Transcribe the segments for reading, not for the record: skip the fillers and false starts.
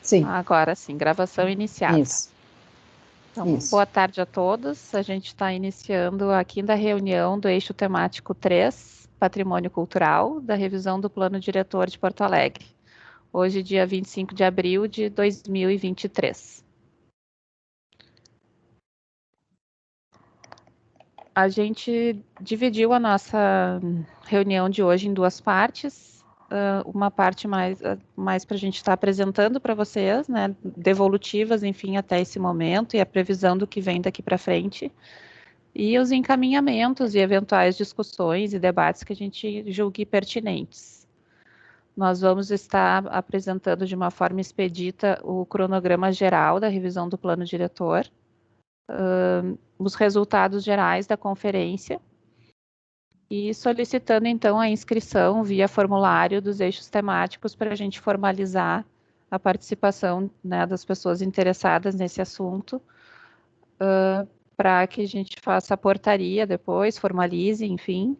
Sim. Agora sim, gravação iniciada. Isso. Então, boa tarde a todos. A gente está iniciando a quinta reunião do eixo temático 3, Patrimônio Cultural, da revisão do Plano Diretor de Porto Alegre. Hoje, dia 25 de abril de 2023. A gente dividiu a nossa reunião de hoje em duas partes. Uma parte mais para a gente estar apresentando para vocês, né, devolutivas, enfim, até esse momento e a previsão do que vem daqui para frente, e os encaminhamentos e eventuais discussões e debates que a gente julgue pertinentes. Nós vamos estar apresentando de uma forma expedita o cronograma geral da revisão do plano diretor, os resultados gerais da conferência, e solicitando, então, a inscrição via formulário dos eixos temáticos para a gente formalizar a participação, né, das pessoas interessadas nesse assunto, para que a gente faça a portaria depois, formalize, enfim,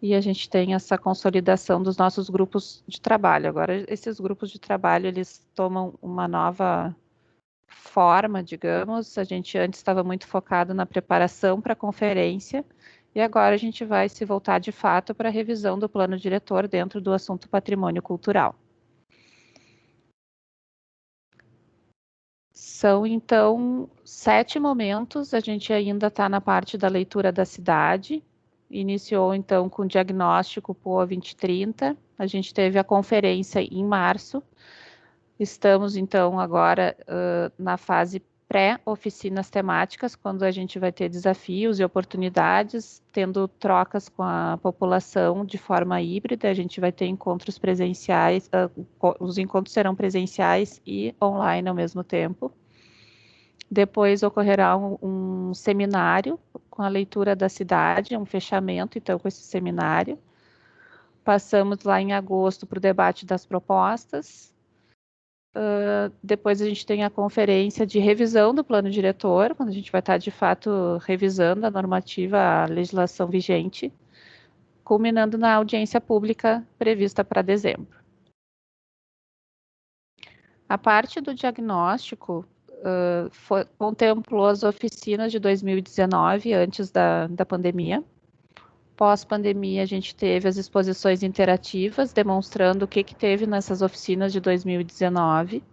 e a gente tenha essa consolidação dos nossos grupos de trabalho. Agora, esses grupos de trabalho, eles tomam uma nova forma, digamos. A gente antes estava muito focado na preparação para a conferência, e agora a gente vai se voltar de fato para a revisão do plano diretor dentro do assunto patrimônio cultural. São, então, 7 momentos. A gente ainda está na parte da leitura da cidade. Iniciou, então, com o diagnóstico POA 2030. A gente teve a conferência em março. Estamos, então, agora na fase pré-oficinas temáticas, quando a gente vai ter desafios e oportunidades, tendo trocas com a população de forma híbrida. A gente vai ter encontros presenciais, os encontros serão presenciais e online ao mesmo tempo. Depois ocorrerá um seminário com a leitura da cidade, um fechamento, então, com esse seminário. Passamos lá em agosto para o debate das propostas. Depois a gente tem a conferência de revisão do plano diretor, quando a gente vai estar, de fato, revisando a normativa, a legislação vigente, culminando na audiência pública prevista para dezembro. A parte do diagnóstico contemplou as oficinas de 2019, antes da pandemia. Pós-pandemia, a gente teve as exposições interativas, demonstrando o que teve nessas oficinas de 2019,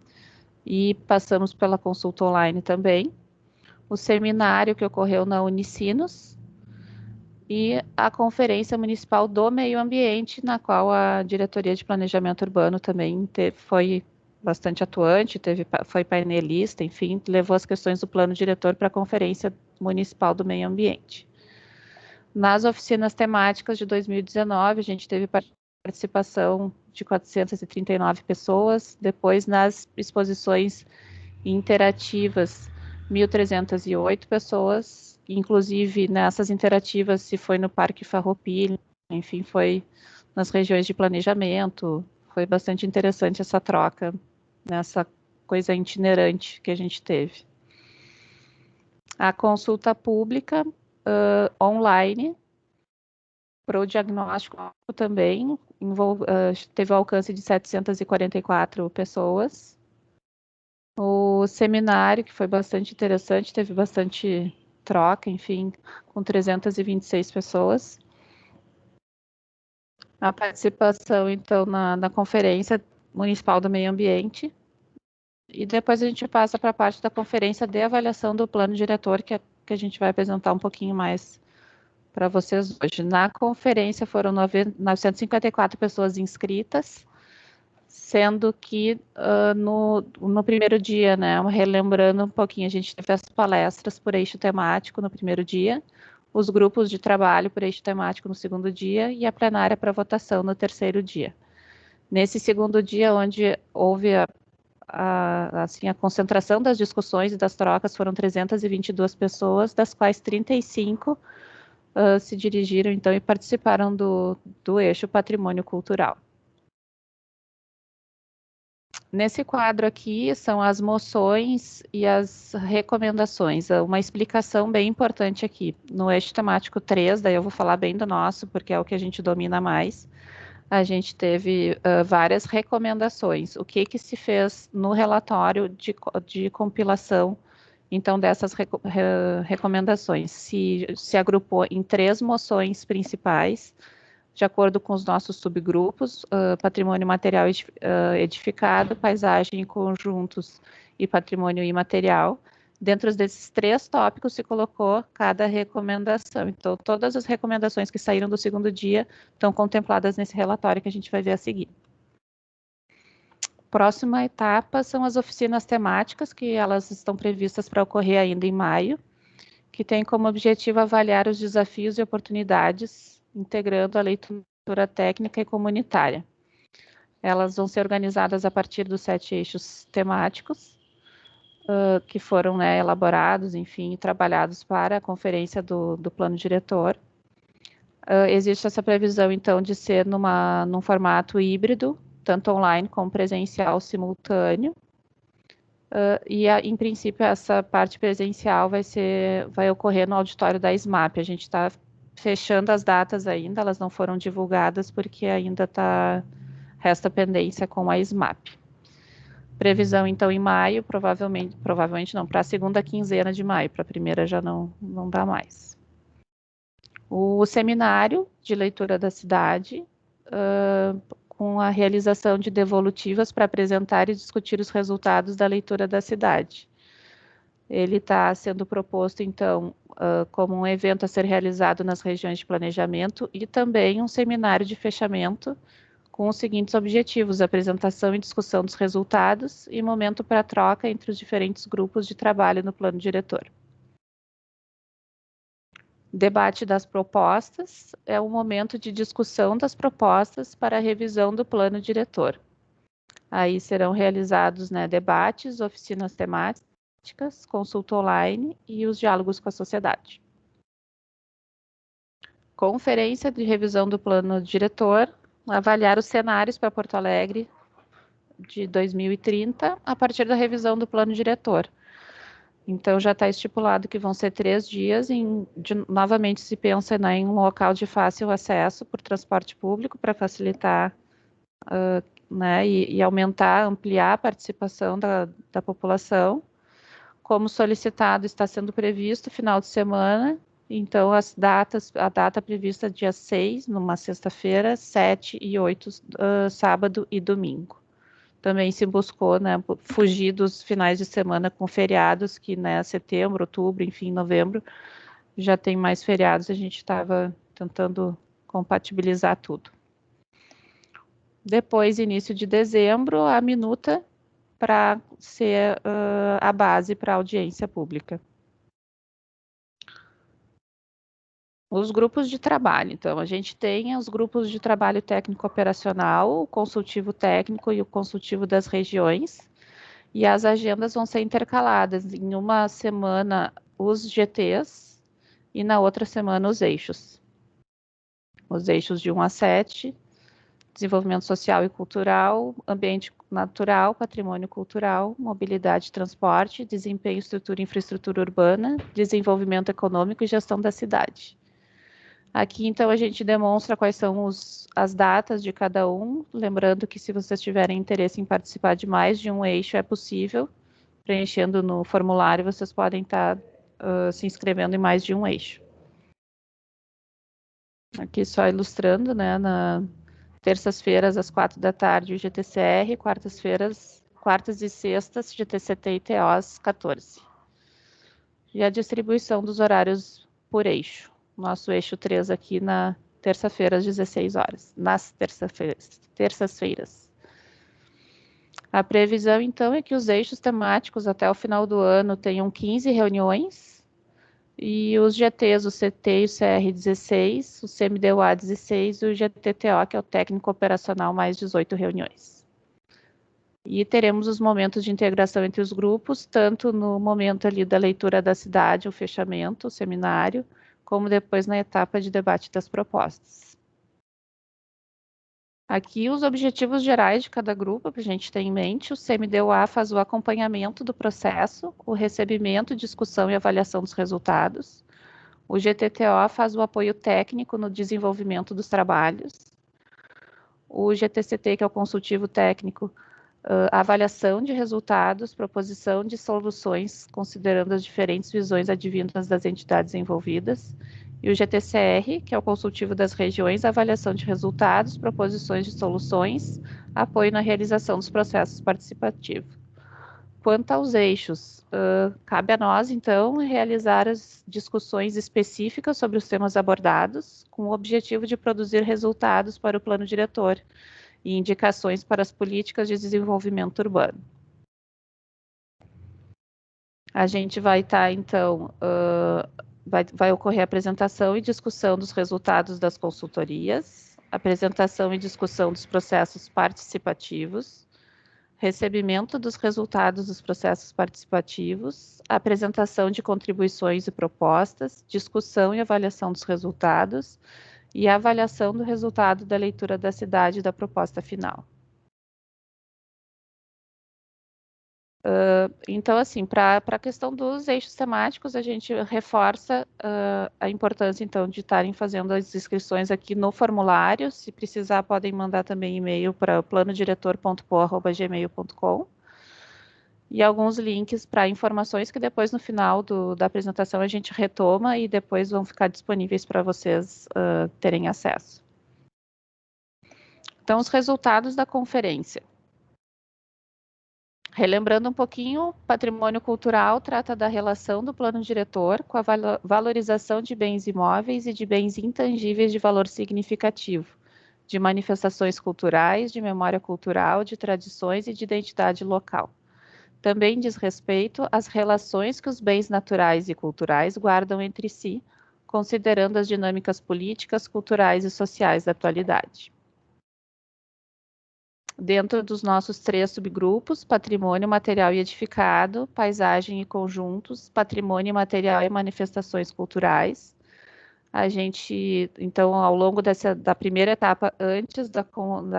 e passamos pela consulta online também. O seminário que ocorreu na Unicinos e a Conferência Municipal do Meio Ambiente, na qual a Diretoria de Planejamento Urbano também foi bastante atuante, foi painelista, enfim, levou as questões do plano diretor para a Conferência Municipal do Meio Ambiente. Nas oficinas temáticas de 2019, a gente teve participação de 439 pessoas, depois nas exposições interativas, 1.308 pessoas, inclusive nessas interativas, se foi no Parque Farroupilha, enfim, foi nas regiões de planejamento. Foi bastante interessante essa troca, nessa coisa itinerante que a gente teve. A consulta pública online para o diagnóstico também teve o alcance de 744 pessoas. O seminário, que foi bastante interessante, teve bastante troca, enfim, com 326 pessoas. A participação, então, na Conferência Municipal do Meio Ambiente. E depois a gente passa para a parte da conferência de avaliação do plano diretor, que a gente vai apresentar um pouquinho mais para vocês hoje. Na conferência foram 954 pessoas inscritas, sendo que no primeiro dia, né, relembrando um pouquinho, a gente teve as palestras por eixo temático no primeiro dia, os grupos de trabalho por eixo temático no segundo dia e a plenária para votação no terceiro dia. Nesse segundo dia, onde houve assim, a concentração das discussões e das trocas, foram 322 pessoas, das quais 35 se dirigiram, então, e participaram do eixo patrimônio cultural. Nesse quadro aqui são as moções e as recomendações. Uma explicação bem importante aqui. No eixo temático 3, daí eu vou falar bem do nosso, porque é o que a gente domina mais. a gente teve várias recomendações. O que se fez no relatório de compilação, então, dessas recomendações? Se agrupou em 3 moções principais, de acordo com os nossos subgrupos: patrimônio material edificado, paisagem e conjuntos e patrimônio imaterial. Dentro desses 3 tópicos se colocou cada recomendação. Então, todas as recomendações que saíram do segundo dia estão contempladas nesse relatório que a gente vai ver a seguir. Próxima etapa são as oficinas temáticas, que elas estão previstas para ocorrer ainda em maio, que tem como objetivo avaliar os desafios e oportunidades, integrando a leitura técnica e comunitária. Elas vão ser organizadas a partir dos 7 eixos temáticos, que foram, né, elaborados, enfim, trabalhados para a conferência do plano diretor. Existe essa previsão, então, de ser num formato híbrido, tanto online como presencial simultâneo. Em princípio, essa parte presencial vai ocorrer no auditório da SMAP. A gente está fechando as datas ainda, elas não foram divulgadas porque ainda resta pendência com a SMAP. Previsão, então, em maio, provavelmente não, para a segunda quinzena de maio, para a primeira já não dá mais. O seminário de leitura da cidade, com a realização de devolutivas para apresentar e discutir os resultados da leitura da cidade. Ele está sendo proposto, então, como um evento a ser realizado nas regiões de planejamento e também um seminário de fechamento com os seguintes objetivos: apresentação e discussão dos resultados e momento para troca entre os diferentes grupos de trabalho no plano diretor. Debate das propostas é um momento de discussão das propostas para a revisão do plano diretor. Aí serão realizados, né, debates, oficinas temáticas, consulta online e os diálogos com a sociedade. Conferência de revisão do plano diretor, avaliar os cenários para Porto Alegre de 2030 a partir da revisão do plano diretor. Então, já está estipulado que vão ser 3 dias, novamente se pensa, né, em um local de fácil acesso por transporte público para facilitar, né, e aumentar, ampliar a participação da população. Como solicitado, está sendo previsto final de semana, então a data prevista dia 6, numa sexta-feira, 7 e 8, sábado e domingo. Também se buscou, né, fugir dos finais de semana com feriados, que, né, setembro, outubro, enfim, novembro, já tem mais feriados, a gente estava tentando compatibilizar tudo. Depois, início de dezembro, a minuta para ser a base para a audiência pública. Os grupos de trabalho, então, a gente tem os grupos de trabalho técnico-operacional, o consultivo técnico e o consultivo das regiões, e as agendas vão ser intercaladas, em uma semana os GTs e na outra semana os eixos. Os eixos de 1 a 7, desenvolvimento social e cultural, ambiente natural, patrimônio cultural, mobilidade e transporte, desempenho, estrutura e infraestrutura urbana, desenvolvimento econômico e gestão da cidade. Aqui, então, a gente demonstra quais são as datas de cada um, lembrando que se vocês tiverem interesse em participar de mais de um eixo, é possível, preenchendo no formulário, vocês podem estar se inscrevendo em mais de um eixo. Aqui só ilustrando, né, na terças-feiras, às 4 da tarde, o GTCR, quartas e sextas, GTCT e TO, às 14. E a distribuição dos horários por eixo. Nosso eixo 3 aqui na terça-feira, às 16 horas. Nas terças-feiras. A previsão, então, é que os eixos temáticos até o final do ano tenham 15 reuniões, e os GTs, o CT e o CR 16, o CMDUA 16 e o GTTO, que é o técnico operacional, mais 18 reuniões. E teremos os momentos de integração entre os grupos, tanto no momento ali da leitura da cidade, o fechamento, o seminário, como depois na etapa de debate das propostas. Aqui os objetivos gerais de cada grupo, para a gente ter em mente: o CMDUA faz o acompanhamento do processo, o recebimento, discussão e avaliação dos resultados. O GTTO faz o apoio técnico no desenvolvimento dos trabalhos. o GTCT, que é o consultivo técnico, avaliação de resultados, proposição de soluções, considerando as diferentes visões advindas das entidades envolvidas, e o GTCR, que é o consultivo das regiões, avaliação de resultados, proposições de soluções, apoio na realização dos processos participativos. Quanto aos eixos, cabe a nós, então, realizar as discussões específicas sobre os temas abordados, com o objetivo de produzir resultados para o plano diretor e indicações para as políticas de desenvolvimento urbano. A gente vai estar, então, vai ocorrer a apresentação e discussão dos resultados das consultorias, apresentação e discussão dos processos participativos, recebimento dos resultados dos processos participativos, apresentação de contribuições e propostas, discussão e avaliação dos resultados e avaliação do resultado da leitura da cidade e da proposta final. Então, assim, para a questão dos eixos temáticos, a gente reforça a importância, então, de estarem fazendo as inscrições aqui no formulário. Se precisar, podem mandar também e-mail para planodiretor.po@gmail.com e alguns links para informações que depois, no final da apresentação, a gente retoma e depois vão ficar disponíveis para vocês terem acesso. Então, os resultados da conferência. Relembrando um pouquinho, patrimônio cultural trata da relação do plano diretor com a valorização de bens imóveis e de bens intangíveis de valor significativo, de manifestações culturais, de memória cultural, de tradições e de identidade local. Também diz respeito às relações que os bens naturais e culturais guardam entre si, considerando as dinâmicas políticas, culturais e sociais da atualidade. Dentro dos nossos 3 subgrupos, patrimônio material e edificado, paisagem e conjuntos, patrimônio material e manifestações culturais. A gente, então, ao longo da primeira etapa, antes da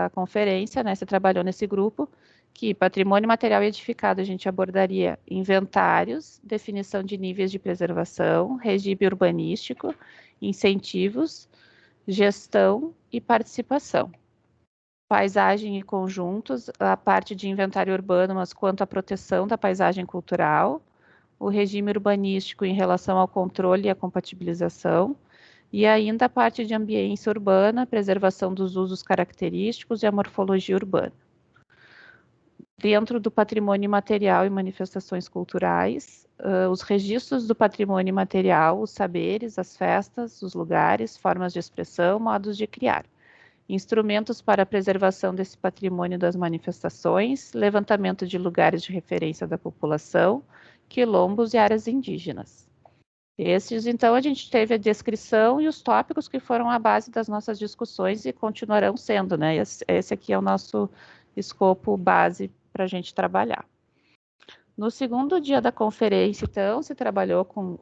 conferência, né, você trabalhou nesse grupo, que patrimônio material e edificado a gente abordaria inventários, definição de níveis de preservação, regime urbanístico, incentivos, gestão e participação. Paisagem e conjuntos, a parte de inventário urbano, mas quanto à proteção da paisagem cultural, o regime urbanístico em relação ao controle e à compatibilização, e ainda a parte de ambiência urbana, preservação dos usos característicos e a morfologia urbana. Dentro do patrimônio material e manifestações culturais, os registros do patrimônio material, os saberes, as festas, os lugares, formas de expressão, modos de criar. Instrumentos para a preservação desse patrimônio das manifestações, levantamento de lugares de referência da população, quilombos e áreas indígenas. Esses, então, a gente teve a descrição e os tópicos que foram a base das nossas discussões e continuarão sendo, né? Esse aqui é o nosso escopo base para a gente trabalhar. No segundo dia da conferência, então, se trabalhou com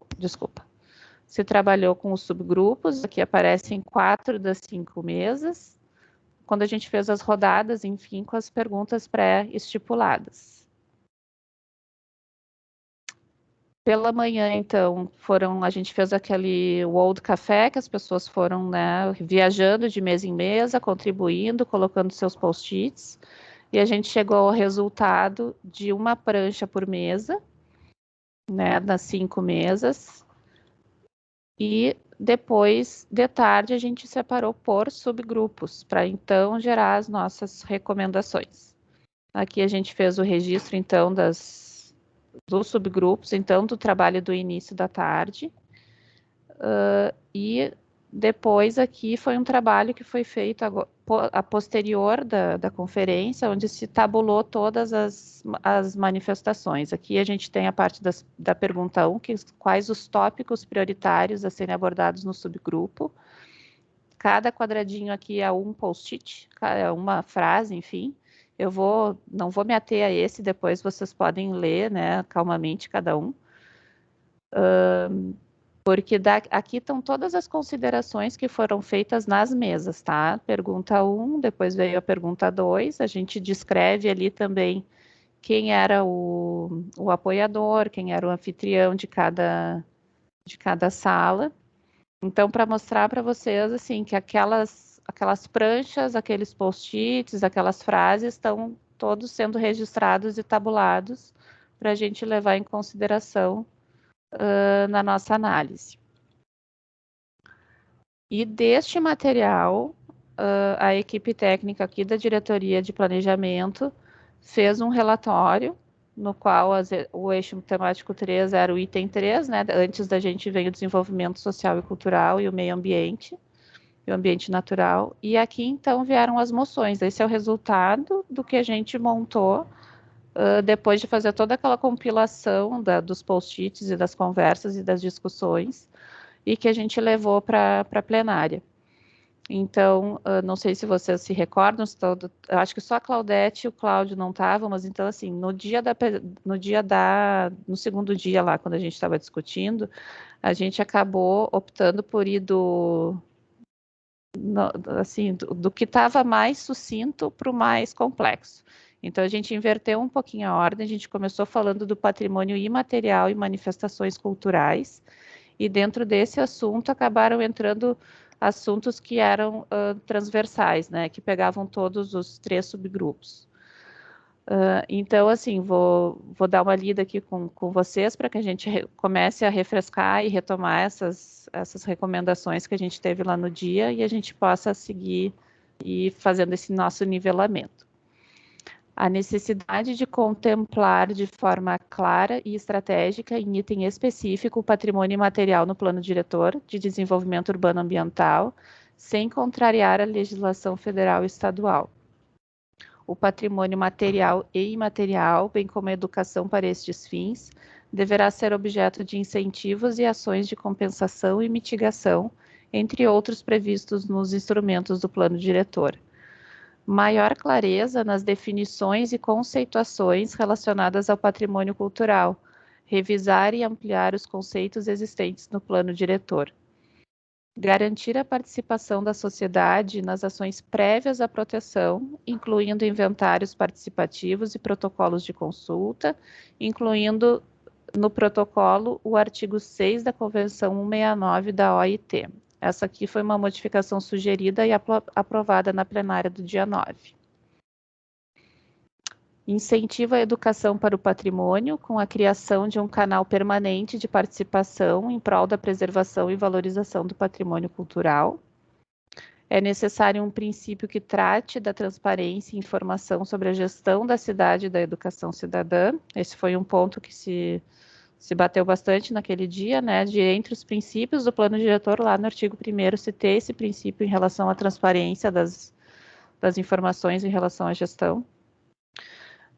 os subgrupos, aqui aparecem 4 das 5 mesas, quando a gente fez as rodadas, enfim, com as perguntas pré-estipuladas. Pela manhã, então, a gente fez aquele World Café, que as pessoas foram, né, viajando de mesa em mesa, contribuindo, colocando seus post-its, e a gente chegou ao resultado de uma prancha por mesa, né, das 5 mesas, e depois, de tarde, a gente separou por subgrupos, para então gerar as nossas recomendações. Aqui a gente fez o registro, então, dos subgrupos, então, do trabalho do início da tarde. E depois aqui foi um trabalho que foi feito a posterior da conferência, onde se tabulou todas as manifestações. Aqui a gente tem a parte da pergunta 1, quais os tópicos prioritários a serem abordados no subgrupo. Cada quadradinho aqui é um post-it, é uma frase, enfim. Eu não vou me ater a esse, depois vocês podem ler, né, calmamente cada um. Porque aqui estão todas as considerações que foram feitas nas mesas, tá? Pergunta 1, depois veio a pergunta 2, a gente descreve ali também quem era o apoiador, quem era o anfitrião de cada sala. Então, para mostrar para vocês, assim, que aquelas aquelas pranchas, aqueles post-its, aquelas frases estão todos sendo registrados e tabulados para a gente levar em consideração na nossa análise. E deste material, a equipe técnica aqui da Diretoria de Planejamento fez um relatório, no qual o eixo temático 3 era o item 3, né? Antes da gente vem o desenvolvimento social e cultural e o meio ambiente, e o ambiente natural. E aqui, então, vieram as moções. Esse é o resultado do que a gente montou depois de fazer toda aquela compilação dos post-its e das conversas e das discussões, e que a gente levou para a plenária. Então, não sei se vocês se recordam, eu acho que só a Claudete e o Cláudio não estavam, mas então, assim, no segundo dia lá, quando a gente estava discutindo, a gente acabou optando por ir do que estava mais sucinto para o mais complexo. Então, a gente inverteu um pouquinho a ordem, a gente começou falando do patrimônio imaterial e manifestações culturais, e dentro desse assunto acabaram entrando assuntos que eram transversais, né, que pegavam todos os 3 subgrupos. Então, assim, vou dar uma lida aqui com vocês para que a gente comece a refrescar e retomar essas recomendações que a gente teve lá no dia e a gente possa seguir e fazendo esse nosso nivelamento. A necessidade de contemplar de forma clara e estratégica, em item específico, o patrimônio imaterial no plano diretor de desenvolvimento urbano ambiental, sem contrariar a legislação federal e estadual. O patrimônio material e imaterial, bem como a educação para estes fins, deverá ser objeto de incentivos e ações de compensação e mitigação, entre outros previstos nos instrumentos do plano diretor. Maior clareza nas definições e conceituações relacionadas ao patrimônio cultural, revisar e ampliar os conceitos existentes no plano diretor. Garantir a participação da sociedade nas ações prévias à proteção, incluindo inventários participativos e protocolos de consulta, incluindo no protocolo o artigo 6 da Convenção 169 da OIT. Essa aqui foi uma modificação sugerida e aprovada na plenária do dia 9. Incentiva a educação para o patrimônio, com a criação de um canal permanente de participação em prol da preservação e valorização do patrimônio cultural. É necessário um princípio que trate da transparência e informação sobre a gestão da cidade e da educação cidadã. Esse foi um ponto que se bateu bastante naquele dia, né, de entre os princípios do plano diretor, lá no artigo 1º, se ter esse princípio em relação à transparência das informações em relação à gestão.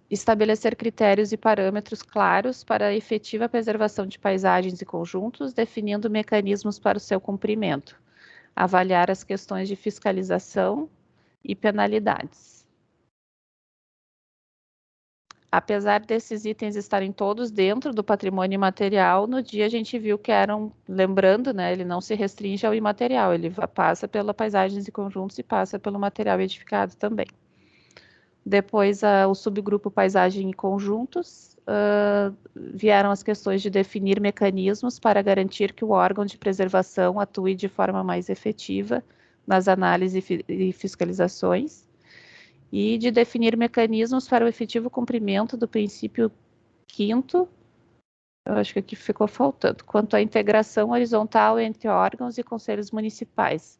Estabelecer critérios e parâmetros claros para a efetiva preservação de paisagens e conjuntos, definindo mecanismos para o seu cumprimento. Avaliar as questões de fiscalização e penalidades. Apesar desses itens estarem todos dentro do patrimônio imaterial, no dia a gente viu que eram, lembrando, né, ele não se restringe ao imaterial, ele passa pela paisagens e conjuntos e passa pelo material edificado também. Depois, o subgrupo paisagem e conjuntos, vieram as questões de definir mecanismos para garantir que o órgão de preservação atue de forma mais efetiva nas análises e fiscalizações, e de definir mecanismos para o efetivo cumprimento do princípio 5º, eu acho que aqui ficou faltando, quanto à integração horizontal entre órgãos e conselhos municipais,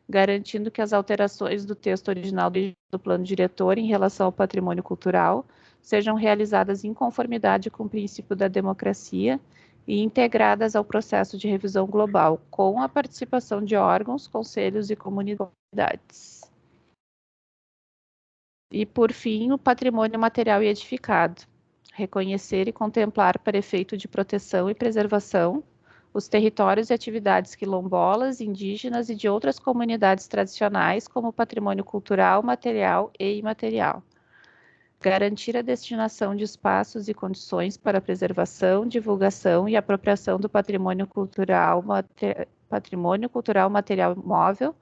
garantindo que as alterações do texto original do plano diretor em relação ao patrimônio cultural sejam realizadas em conformidade com o princípio da democracia e integradas ao processo de revisão global, com a participação de órgãos, conselhos e comunidades. E, por fim, o patrimônio material e edificado. Reconhecer e contemplar para efeito de proteção e preservação os territórios e atividades quilombolas, indígenas e de outras comunidades tradicionais como patrimônio cultural, material e imaterial. Garantir a destinação de espaços e condições para a preservação, divulgação e apropriação do patrimônio cultural material móvel,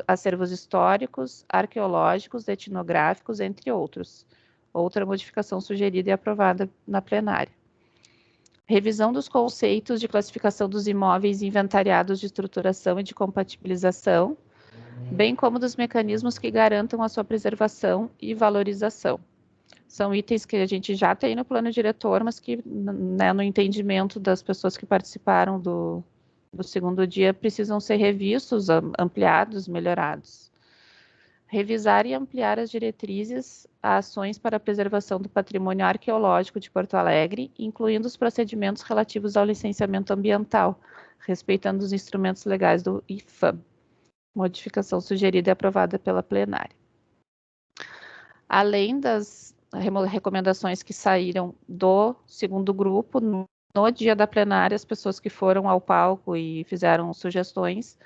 acervos históricos, arqueológicos, etnográficos, entre outros. Outra modificação sugerida e aprovada na plenária. Revisão dos conceitos de classificação dos imóveis inventariados de estruturação e de compatibilização, bem como dos mecanismos que garantam a sua preservação e valorização. São itens que a gente já tem no plano diretor, mas que, né, no entendimento das pessoas que participaram do segundo dia, precisam ser revistos, ampliados, melhorados. Revisar e ampliar as diretrizes a ações para a preservação do patrimônio arqueológico de Porto Alegre, incluindo os procedimentos relativos ao licenciamento ambiental, respeitando os instrumentos legais do IFAM. Modificação sugerida e aprovada pela plenária. Além das recomendações que saíram do segundo grupo, no dia da plenária, as pessoas que foram ao palco e fizeram sugestões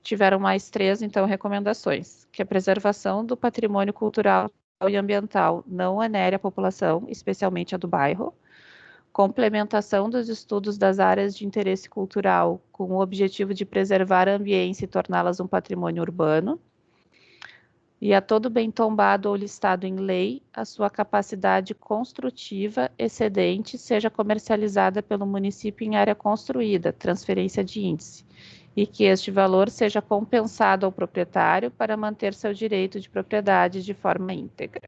tiveram mais 3, então, recomendações, que a preservação do patrimônio cultural e ambiental não onere a população, especialmente a do bairro, complementação dos estudos das áreas de interesse cultural com o objetivo de preservar a ambiência e torná-las um patrimônio urbano, e a todo bem tombado ou listado em lei, a sua capacidade construtiva excedente seja comercializada pelo município em área construída, transferência de índice, e que este valor seja compensado ao proprietário para manter seu direito de propriedade de forma íntegra.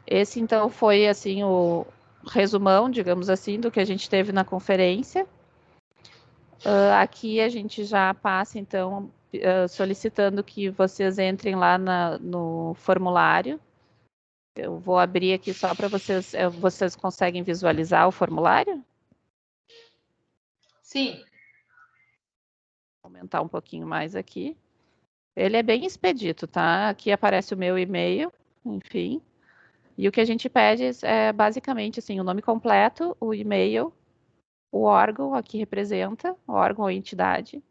Esse, então, foi, assim, o resumão, digamos assim, do que a gente teve na conferência. Aqui a gente já passa, então, solicitando que vocês entrem lá no formulário. Eu vou abrir aqui só para vocês. Vocês conseguem visualizar o formulário? Sim. Vou aumentar um pouquinho mais aqui. Ele é bem expedito, tá? Aqui aparece o meu e-mail, enfim. E o que a gente pede é basicamente assim, o nome completo, o e-mail, o órgão a que representa, o órgão ou entidade.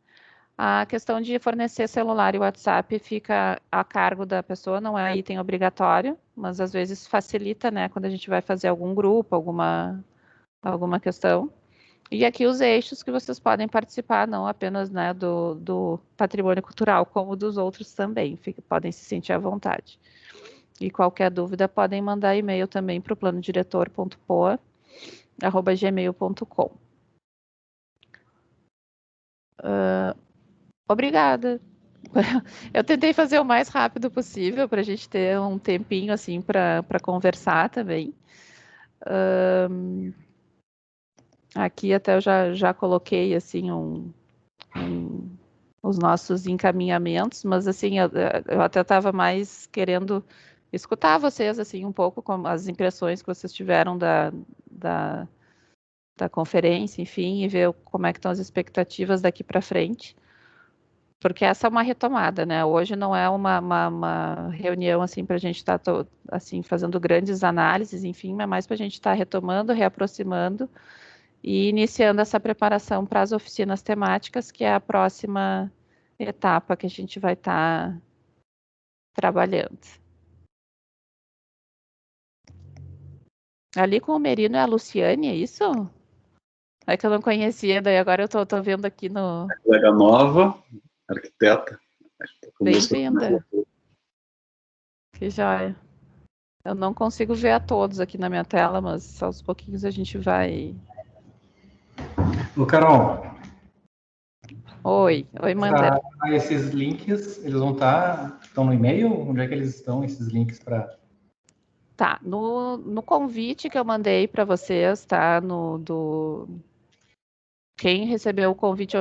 A questão de fornecer celular e WhatsApp fica a cargo da pessoa, não é item obrigatório, mas às vezes facilita, né, quando a gente vai fazer algum grupo, alguma questão. E aqui os eixos que vocês podem participar, não apenas, né, do patrimônio cultural, como dos outros também, podem se sentir à vontade. E qualquer dúvida, podem mandar e-mail também para o planodiretor.poa@gmail.com. Obrigada. Eu tentei fazer o mais rápido possível para a gente ter um tempinho assim para conversar também. Aqui até eu já coloquei assim os nossos encaminhamentos, mas assim eu até estava mais querendo escutar vocês assim um pouco com as impressões que vocês tiveram da conferência, enfim, e ver como é que estão as expectativas daqui para frente. Porque essa é uma retomada, né? Hoje não é uma reunião assim para a gente estar assim fazendo grandes análises, enfim, mas mais para a gente estar retomando, reaproximando e iniciando essa preparação para as oficinas temáticas, que é a próxima etapa que a gente vai estar trabalhando. Ali com o Merino é a Luciane, é isso? É que eu não conhecia, daí agora eu tô vendo aqui no... Colega nova, arquiteta. Bem-vinda. Que joia. Eu não consigo ver a todos aqui na minha tela, mas aos pouquinhos a gente vai... Ô, Carol. Oi, Mander. Esses links, eles vão estão no e-mail? Onde é que eles estão, esses links para... Tá, no convite que eu mandei para vocês, tá? Quem recebeu o convite...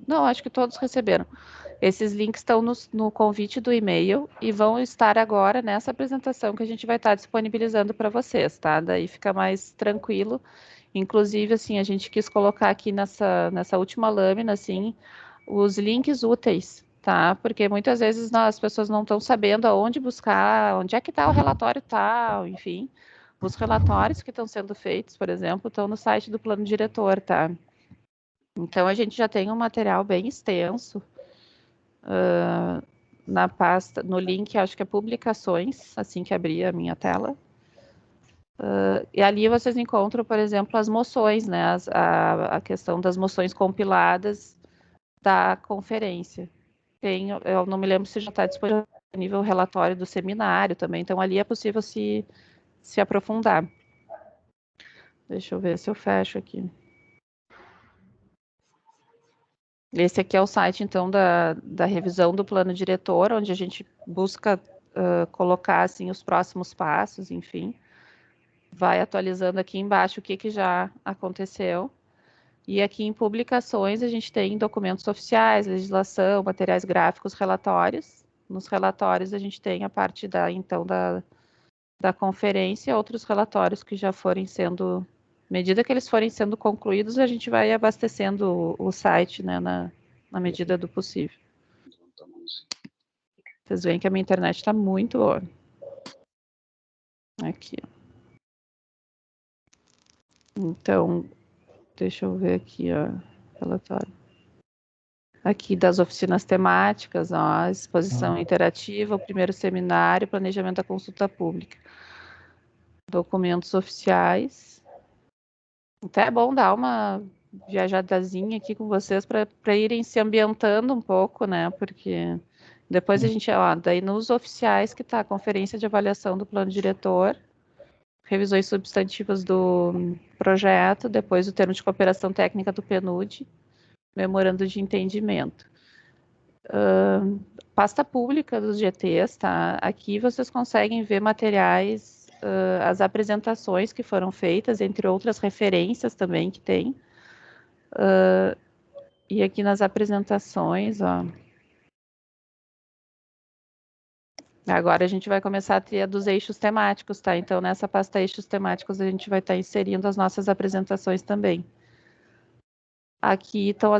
Não, acho que todos receberam. Esses links estão no convite do e-mail e vão estar agora nessa apresentação que a gente vai estar disponibilizando para vocês, tá? Daí fica mais tranquilo. Inclusive, assim, a gente quis colocar aqui nessa última lâmina, assim, os links úteis, tá? Porque muitas vezes as pessoas não estão sabendo aonde buscar, onde é que está o relatório tal, enfim. Os relatórios que estão sendo feitos, por exemplo, estão no site do plano diretor, tá? Então, a gente já tem um material bem extenso na pasta, no link, acho que é publicações, assim que abrir a minha tela. E ali vocês encontram, por exemplo, as moções, né? A questão das moções compiladas da conferência. Eu não me lembro se já está disponível o relatório do seminário também, então ali é possível se aprofundar. Deixa eu ver se eu fecho aqui. Esse aqui é o site, então, da revisão do plano diretor, onde a gente busca colocar, assim, os próximos passos, enfim. Vai atualizando aqui embaixo o que já aconteceu. E aqui em publicações a gente tem documentos oficiais, legislação, materiais gráficos, relatórios. Nos relatórios a gente tem a parte da conferência, outros relatórios que já forem sendo, à medida que eles forem sendo concluídos, a gente vai abastecendo o site, né, na medida do possível. Vocês veem que a minha internet está muito boa. Aqui. Então, deixa eu ver aqui, ó, relatório. Aqui das oficinas temáticas, ó, exposição interativa, o primeiro seminário, planejamento da consulta pública. Documentos oficiais. Até é bom dar uma viajadazinha aqui com vocês para irem se ambientando um pouco, né? Porque depois a gente, ó, daí nos oficiais que está a conferência de avaliação do plano diretor, revisões substantivas do projeto, depois o termo de cooperação técnica do PNUD, memorando de entendimento. Pasta pública dos GTs, tá? Aqui vocês conseguem ver materiais, as apresentações que foram feitas, entre outras referências também que tem. E aqui nas apresentações, ó. Agora a gente vai começar a ter a dos eixos temáticos, tá? Então, nessa pasta eixos temáticos, a gente vai estar inserindo as nossas apresentações também. Aqui estão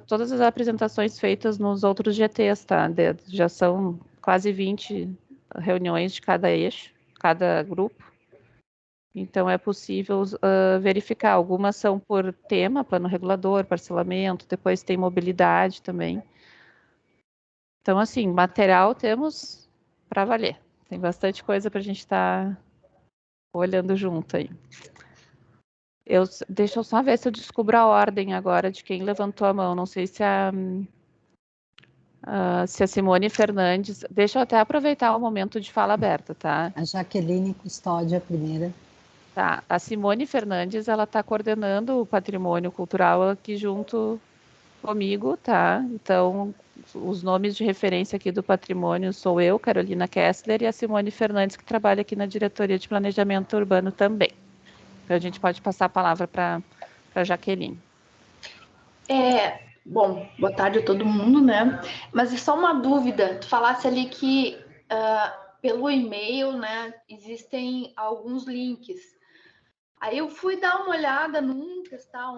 todas as apresentações feitas nos outros GTs, tá? Já são quase 20 reuniões de cada eixo, cada grupo. Então, é possível verificar. Algumas são por tema, plano regulador, parcelamento, depois tem mobilidade também. Então, assim, material temos para valer. Tem bastante coisa para a gente estar olhando junto aí. Deixa eu só ver se eu descubro a ordem agora de quem levantou a mão. Não sei se a Simone Fernandes... Deixa eu até aproveitar o momento de fala aberta, tá? A Jaqueline Custódia, a primeira. Tá. A Simone Fernandes, ela está coordenando o patrimônio cultural aqui junto comigo, tá? Então, os nomes de referência aqui do patrimônio sou eu, Carolina Kessler, e a Simone Fernandes, que trabalha aqui na Diretoria de Planejamento Urbano também. Então, a gente pode passar a palavra para a Jaqueline. Bom, boa tarde a todo mundo, né? Mas é só uma dúvida. Tu falasse ali que pelo e-mail, né, existem alguns links. Aí eu fui dar uma olhada testar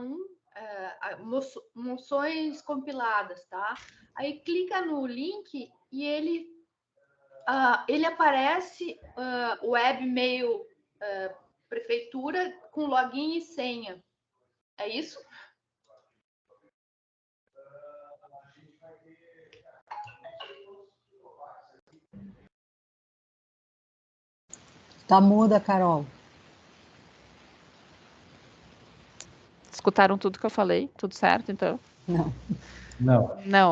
moções compiladas, tá? Aí clica no link e ele aparece webmail prefeitura com login e senha. É isso? Tá muda, Carol. Escutaram tudo que eu falei? Tudo certo, então? Não.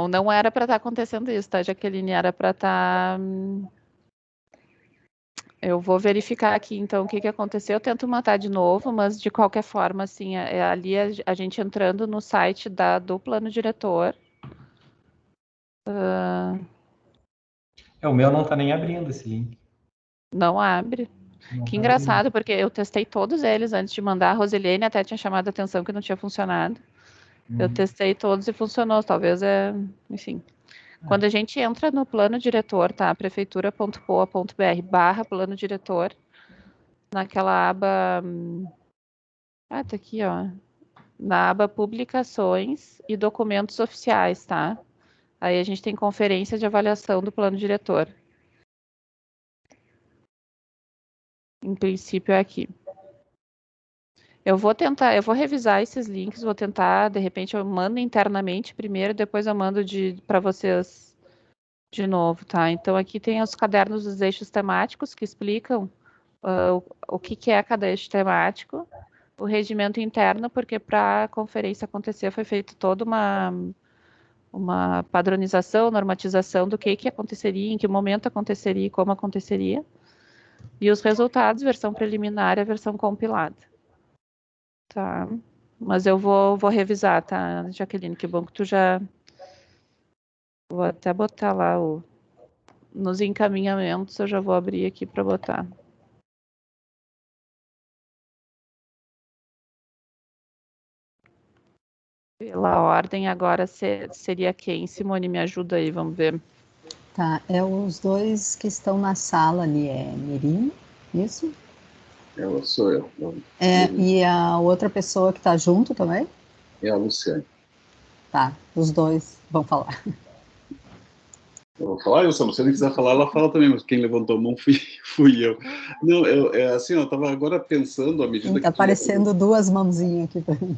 Não era para estar acontecendo isso, tá, Jaqueline? Era para estar... Eu vou verificar aqui, então, o que aconteceu. Eu tento matar de novo, mas, de qualquer forma, assim, ali a gente entrando no site do plano diretor. O meu não está nem abrindo esse link. Não abre. Que engraçado, porque eu testei todos eles antes de mandar. A Rosilene até tinha chamado a atenção que não tinha funcionado. Eu testei todos e funcionou. Talvez enfim. Quando a gente entra no plano diretor, tá? prefeitura.poa.br/plano diretor, naquela aba... tá aqui, ó. Na aba publicações e documentos oficiais, tá? Aí a gente tem conferência de avaliação do plano diretor. Em princípio é aqui. Eu vou revisar esses links, vou tentar, de repente eu mando internamente primeiro, depois eu mando para vocês de novo, tá? Então aqui tem os cadernos dos eixos temáticos que explicam o que é cada eixo temático, o regimento interno, porque para a conferência acontecer foi feita toda uma padronização, normatização do que aconteceria, em que momento aconteceria e como aconteceria. E os resultados, versão preliminar e a versão compilada. Tá. Mas eu vou revisar, tá, Jaqueline? Que bom que tu já Vou até botar lá nos encaminhamentos, eu já vou abrir aqui para botar. Pela ordem, agora seria quem? Simone, me ajuda aí, vamos ver. Tá, os dois que estão na sala ali, é Mirim, isso? Ela sou eu. E a outra pessoa que está junto também? É a Luciane. Tá, os dois vão falar. Eu vou falar, se a Luciane quiser falar, ela fala também, mas quem levantou a mão fui eu. Não, assim, eu estava agora pensando à medida que... Está aparecendo duas mãozinhas aqui para mim.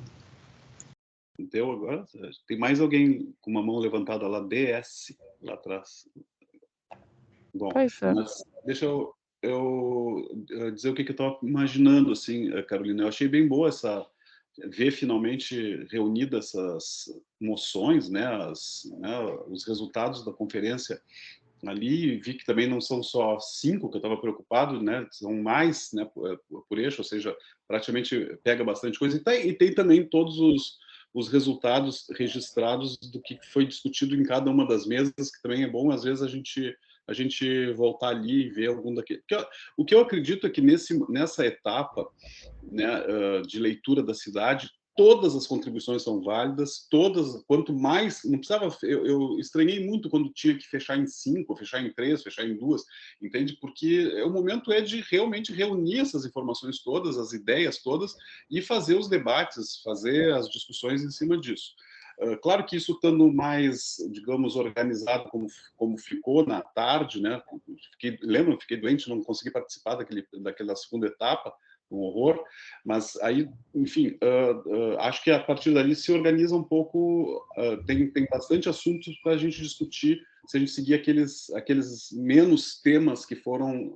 Deu agora? Tem mais alguém com uma mão levantada lá, DS, lá atrás. Bom, mas deixa eu dizer o que eu estava imaginando, assim, Carolina. Eu achei bem boa ver finalmente reunidas essas moções, né, os resultados da conferência ali. Vi que também não são só 5, que eu estava preocupado, né, são mais, né, por eixo, ou seja, praticamente pega bastante coisa. E tem também todos os resultados registrados do que foi discutido em cada uma das mesas, que também é bom, às vezes, a gente voltar ali e ver algum daquele... O que eu acredito é que nessa etapa, né, de leitura da cidade, todas as contribuições são válidas, quanto mais... Não precisava... Eu estranhei muito quando tinha que fechar em 5, fechar em 3, fechar em 2, entende? Porque o momento é de realmente reunir essas informações todas, as ideias todas, e fazer os debates, fazer as discussões em cima disso. Claro que isso estando mais, digamos, organizado como ficou na tarde, né? Fiquei doente, não consegui participar daquela segunda etapa, um horror, mas aí, enfim, acho que a partir dali se organiza um pouco, tem bastante assuntos para a gente discutir, se a gente seguir aqueles menos temas que foram,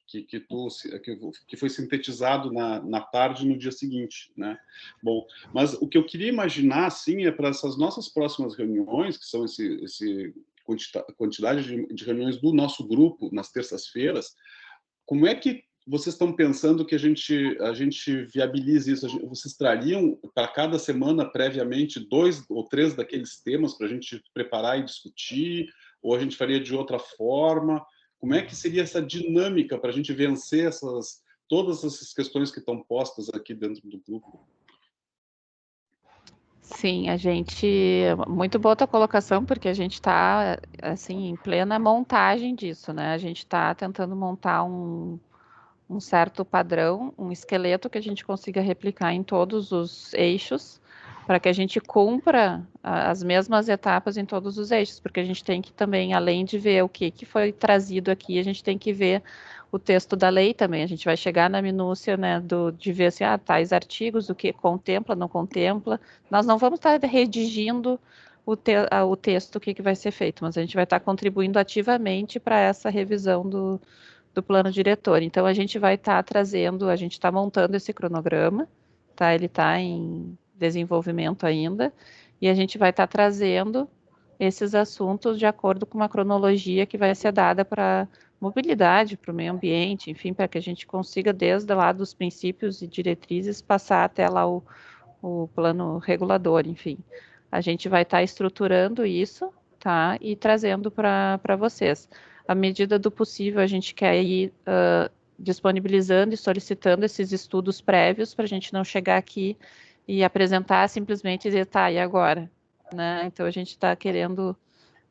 que foi sintetizado na tarde e no dia seguinte, né? Bom, mas o que eu queria imaginar, assim, é para essas nossas próximas reuniões, que são esse quantidade de reuniões do nosso grupo nas terças-feiras, como é que vocês estão pensando que a gente viabilize isso? Vocês trariam para cada semana, previamente, 2 ou 3 daqueles temas para a gente preparar e discutir? Ou a gente faria de outra forma? Como é que seria essa dinâmica para a gente vencer todas essas questões que estão postas aqui dentro do grupo? Sim, muito boa a tua colocação, porque a gente está, assim, em plena montagem disso, né? A gente está tentando montar um certo padrão, um esqueleto que a gente consiga replicar em todos os eixos, para que a gente cumpra as mesmas etapas em todos os eixos, porque a gente tem que também, além de ver o que foi trazido aqui, a gente tem que ver o texto da lei também. A gente vai chegar na minúcia, né, de ver assim, tais artigos, o que contempla, não contempla. Nós não vamos estar redigindo o texto, o que vai ser feito, mas a gente vai estar contribuindo ativamente para essa revisão do plano diretor. Então, a gente vai estar trazendo, a gente está montando esse cronograma, tá? Ele está em desenvolvimento ainda, e a gente vai estar trazendo esses assuntos de acordo com uma cronologia que vai ser dada para mobilidade, para o meio ambiente, enfim, para que a gente consiga, desde lá dos princípios e diretrizes, passar até lá o plano regulador, enfim. A gente vai estar estruturando isso, tá? E trazendo para vocês. À medida do possível, a gente quer ir disponibilizando e solicitando esses estudos prévios para a gente não chegar aqui e apresentar simplesmente e dizer, tá, e agora? Né? Então, a gente está querendo...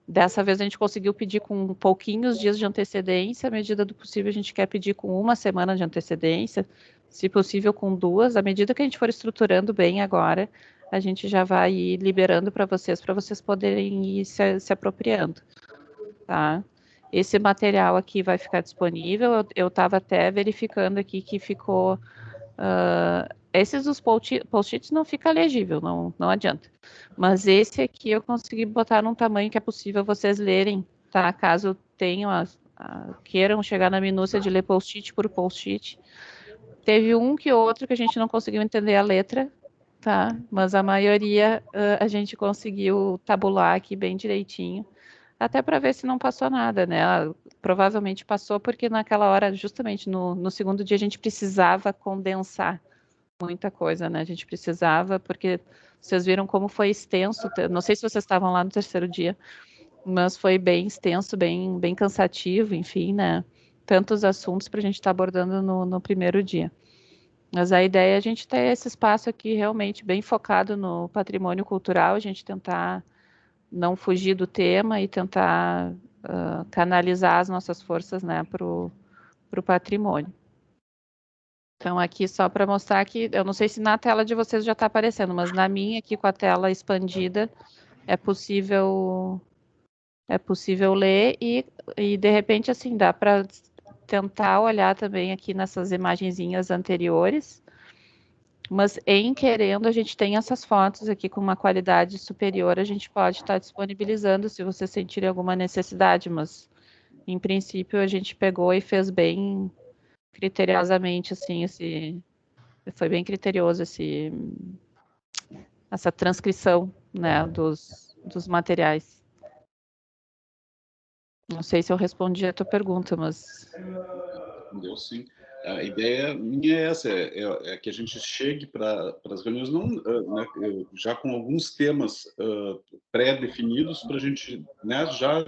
Dessa vez, a gente conseguiu pedir com pouquinhos dias de antecedência. À medida do possível, a gente quer pedir com 1 semana de antecedência, se possível com 2. À medida que a gente for estruturando bem agora, a gente já vai ir liberando para vocês poderem ir se apropriando, tá? Esse material aqui vai ficar disponível. Eu estava até verificando aqui que ficou... esses dos post-its não fica legível, não adianta. Mas esse aqui eu consegui botar num tamanho que é possível vocês lerem, tá? Caso tenham queiram chegar na minúcia de ler post-it por post-it. Teve um que outro que a gente não conseguiu entender a letra, tá? Mas a maioria a gente conseguiu tabular aqui bem direitinho, até para ver se não passou nada, né? Provavelmente passou porque naquela hora, justamente no segundo dia, a gente precisava condensar muita coisa, né? A gente precisava, porque vocês viram como foi extenso, não sei se vocês estavam lá no terceiro dia, mas foi bem extenso, bem cansativo, enfim, né? Tantos assuntos para a gente estar abordando no primeiro dia. Mas a ideia é a gente ter esse espaço aqui realmente bem focado no patrimônio cultural, a gente tentar não fugir do tema e tentar canalizar as nossas forças, né, para o patrimônio. Então, aqui só para mostrar que, eu não sei se na tela de vocês já está aparecendo, mas na minha aqui com a tela expandida é possível ler e de repente, assim, dá para tentar olhar também aqui nessas imagenzinhas anteriores, mas em querendo, a gente tem essas fotos aqui com uma qualidade superior, a gente pode estar disponibilizando se vocês sentirem alguma necessidade, mas em princípio a gente pegou e fez bem criteriosamente, assim, foi bem criterioso essa transcrição, né, dos materiais. Não sei se eu respondi a tua pergunta, mas... Deu sim. A ideia minha é essa, é que a gente chegue para as reuniões não, né, já com alguns temas pré-definidos para a gente, né, já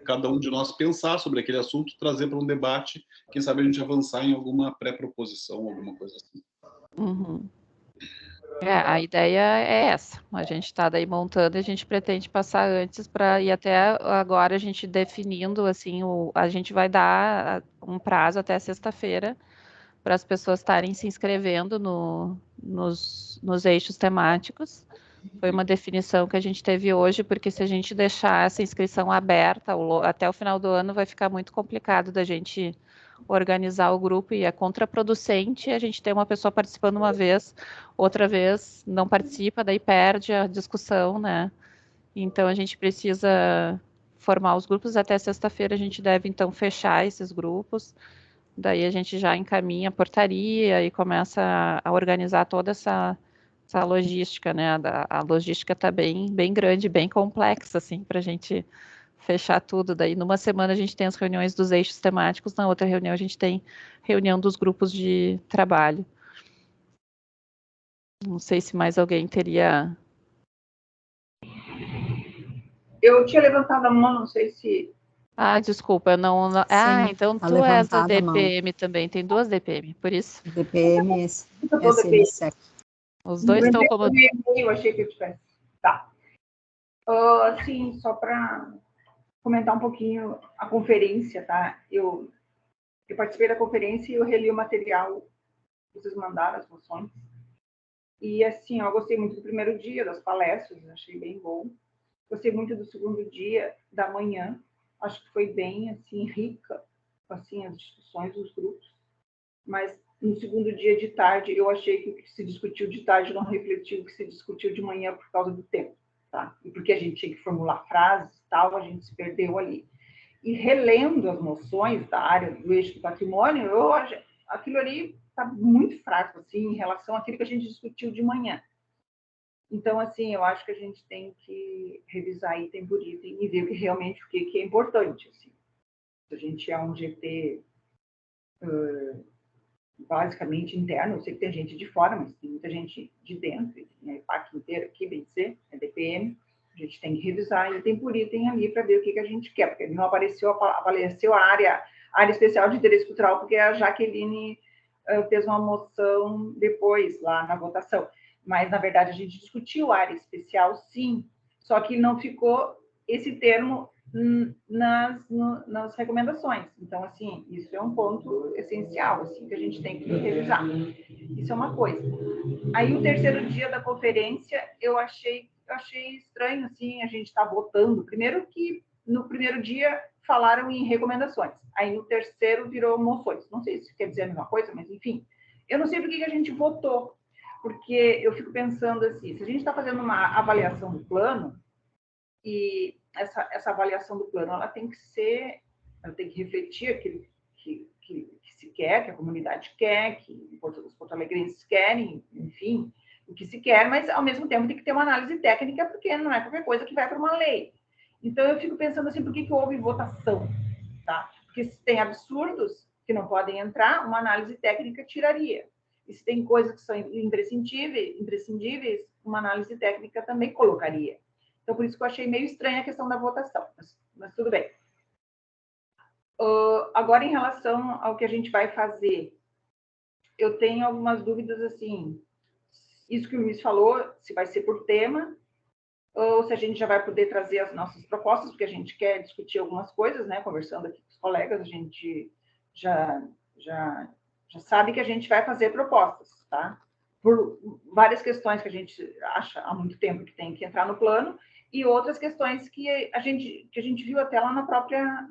cada um de nós pensar sobre aquele assunto, trazer para um debate, quem sabe a gente avançar em alguma pré-proposição, alguma coisa assim. Uhum. A ideia é essa. A gente está daí montando e a gente pretende passar antes para ir até agora a gente definindo, assim, a gente vai dar um prazo até sexta-feira para as pessoas estarem se inscrevendo nos eixos temáticos. Foi uma definição que a gente teve hoje, porque se a gente deixar essa inscrição aberta até o final do ano, vai ficar muito complicado da gente organizar o grupo e é contraproducente a gente ter uma pessoa participando uma vez, outra vez não participa, daí perde a discussão, né? Então a gente precisa formar os grupos até sexta-feira, a gente deve então fechar esses grupos, daí a gente já encaminha a portaria e começa a organizar toda essa logística, né? A logística está bem grande, bem complexa, assim, para a gente fechar tudo. Daí, numa semana, a gente tem as reuniões dos eixos temáticos, na outra reunião, a gente tem reunião dos grupos de trabalho. Não sei se mais alguém teria... Eu tinha levantado a mão, não sei se... Ah, desculpa, eu não... Sim, então tá tu és da levantada a mão. DPM também, tem duas DPM, por isso. DPM, DPM. Os dois estão como... Eu achei que eu tivesse. Tá. Sim, só para comentar um pouquinho a conferência, tá? Eu participei da conferência e eu reli o material que vocês mandaram, as moções. E, assim, eu gostei muito do primeiro dia, das palestras, achei bem bom. Gostei muito do segundo dia, da manhã. Acho que foi bem, assim, rica, assim, as discussões dos grupos. Mas, no segundo dia de tarde, eu achei que o que se discutiu de tarde não refletiu o que se discutiu de manhã por causa do tempo, tá? E porque a gente tinha que formular frases e tal, a gente se perdeu ali. E relendo as moções da área do eixo do patrimônio, aquilo ali está muito fraco, assim, em relação àquilo que a gente discutiu de manhã. Então, assim, eu acho que a gente tem que revisar item por item e ver realmente o que é importante, assim. Se a gente é um GT basicamente interno, eu sei que tem gente de fora, mas tem muita gente de dentro, tem a EPAC inteira aqui, bem dizer, é DPM, a gente tem que revisar item por item ali para ver o que a gente quer, porque não apareceu a área especial de interesse cultural, porque a Jaqueline fez uma moção depois, lá na votação. Mas, na verdade, a gente discutiu a área especial, sim, só que não ficou esse termo nas recomendações. Então, assim, isso é um ponto essencial, assim, que a gente tem que revisar. Isso é uma coisa. Aí, o terceiro dia da conferência, eu achei estranho, assim, a gente estar votando. Primeiro que, no primeiro dia, falaram em recomendações. Aí, no terceiro, virou moções. Não sei se quer dizer a mesma coisa, mas, enfim. Eu não sei por que a gente votou, porque eu fico pensando assim, se a gente está fazendo uma avaliação do plano, e essa avaliação do plano, ela tem que refletir aquilo que se quer, que a comunidade quer, que os porto-alegrenses querem, enfim, o que se quer, mas, ao mesmo tempo, tem que ter uma análise técnica, porque não é qualquer coisa que vai para uma lei. Então, eu fico pensando assim, por que houve votação? Tá? Porque se tem absurdos que não podem entrar, uma análise técnica tiraria. E se tem coisas que são imprescindíveis, uma análise técnica também colocaria. Então, por isso que eu achei meio estranha a questão da votação, mas tudo bem. Agora, em relação ao que a gente vai fazer, eu tenho algumas dúvidas, assim, isso que o Luiz falou, se vai ser por tema, ou se a gente já vai poder trazer as nossas propostas, porque a gente quer discutir algumas coisas, né? Conversando aqui com os colegas, a gente já sabe que a gente vai fazer propostas, tá? Por várias questões que a gente acha há muito tempo que tem que entrar no plano, e outras questões que a gente viu até lá na própria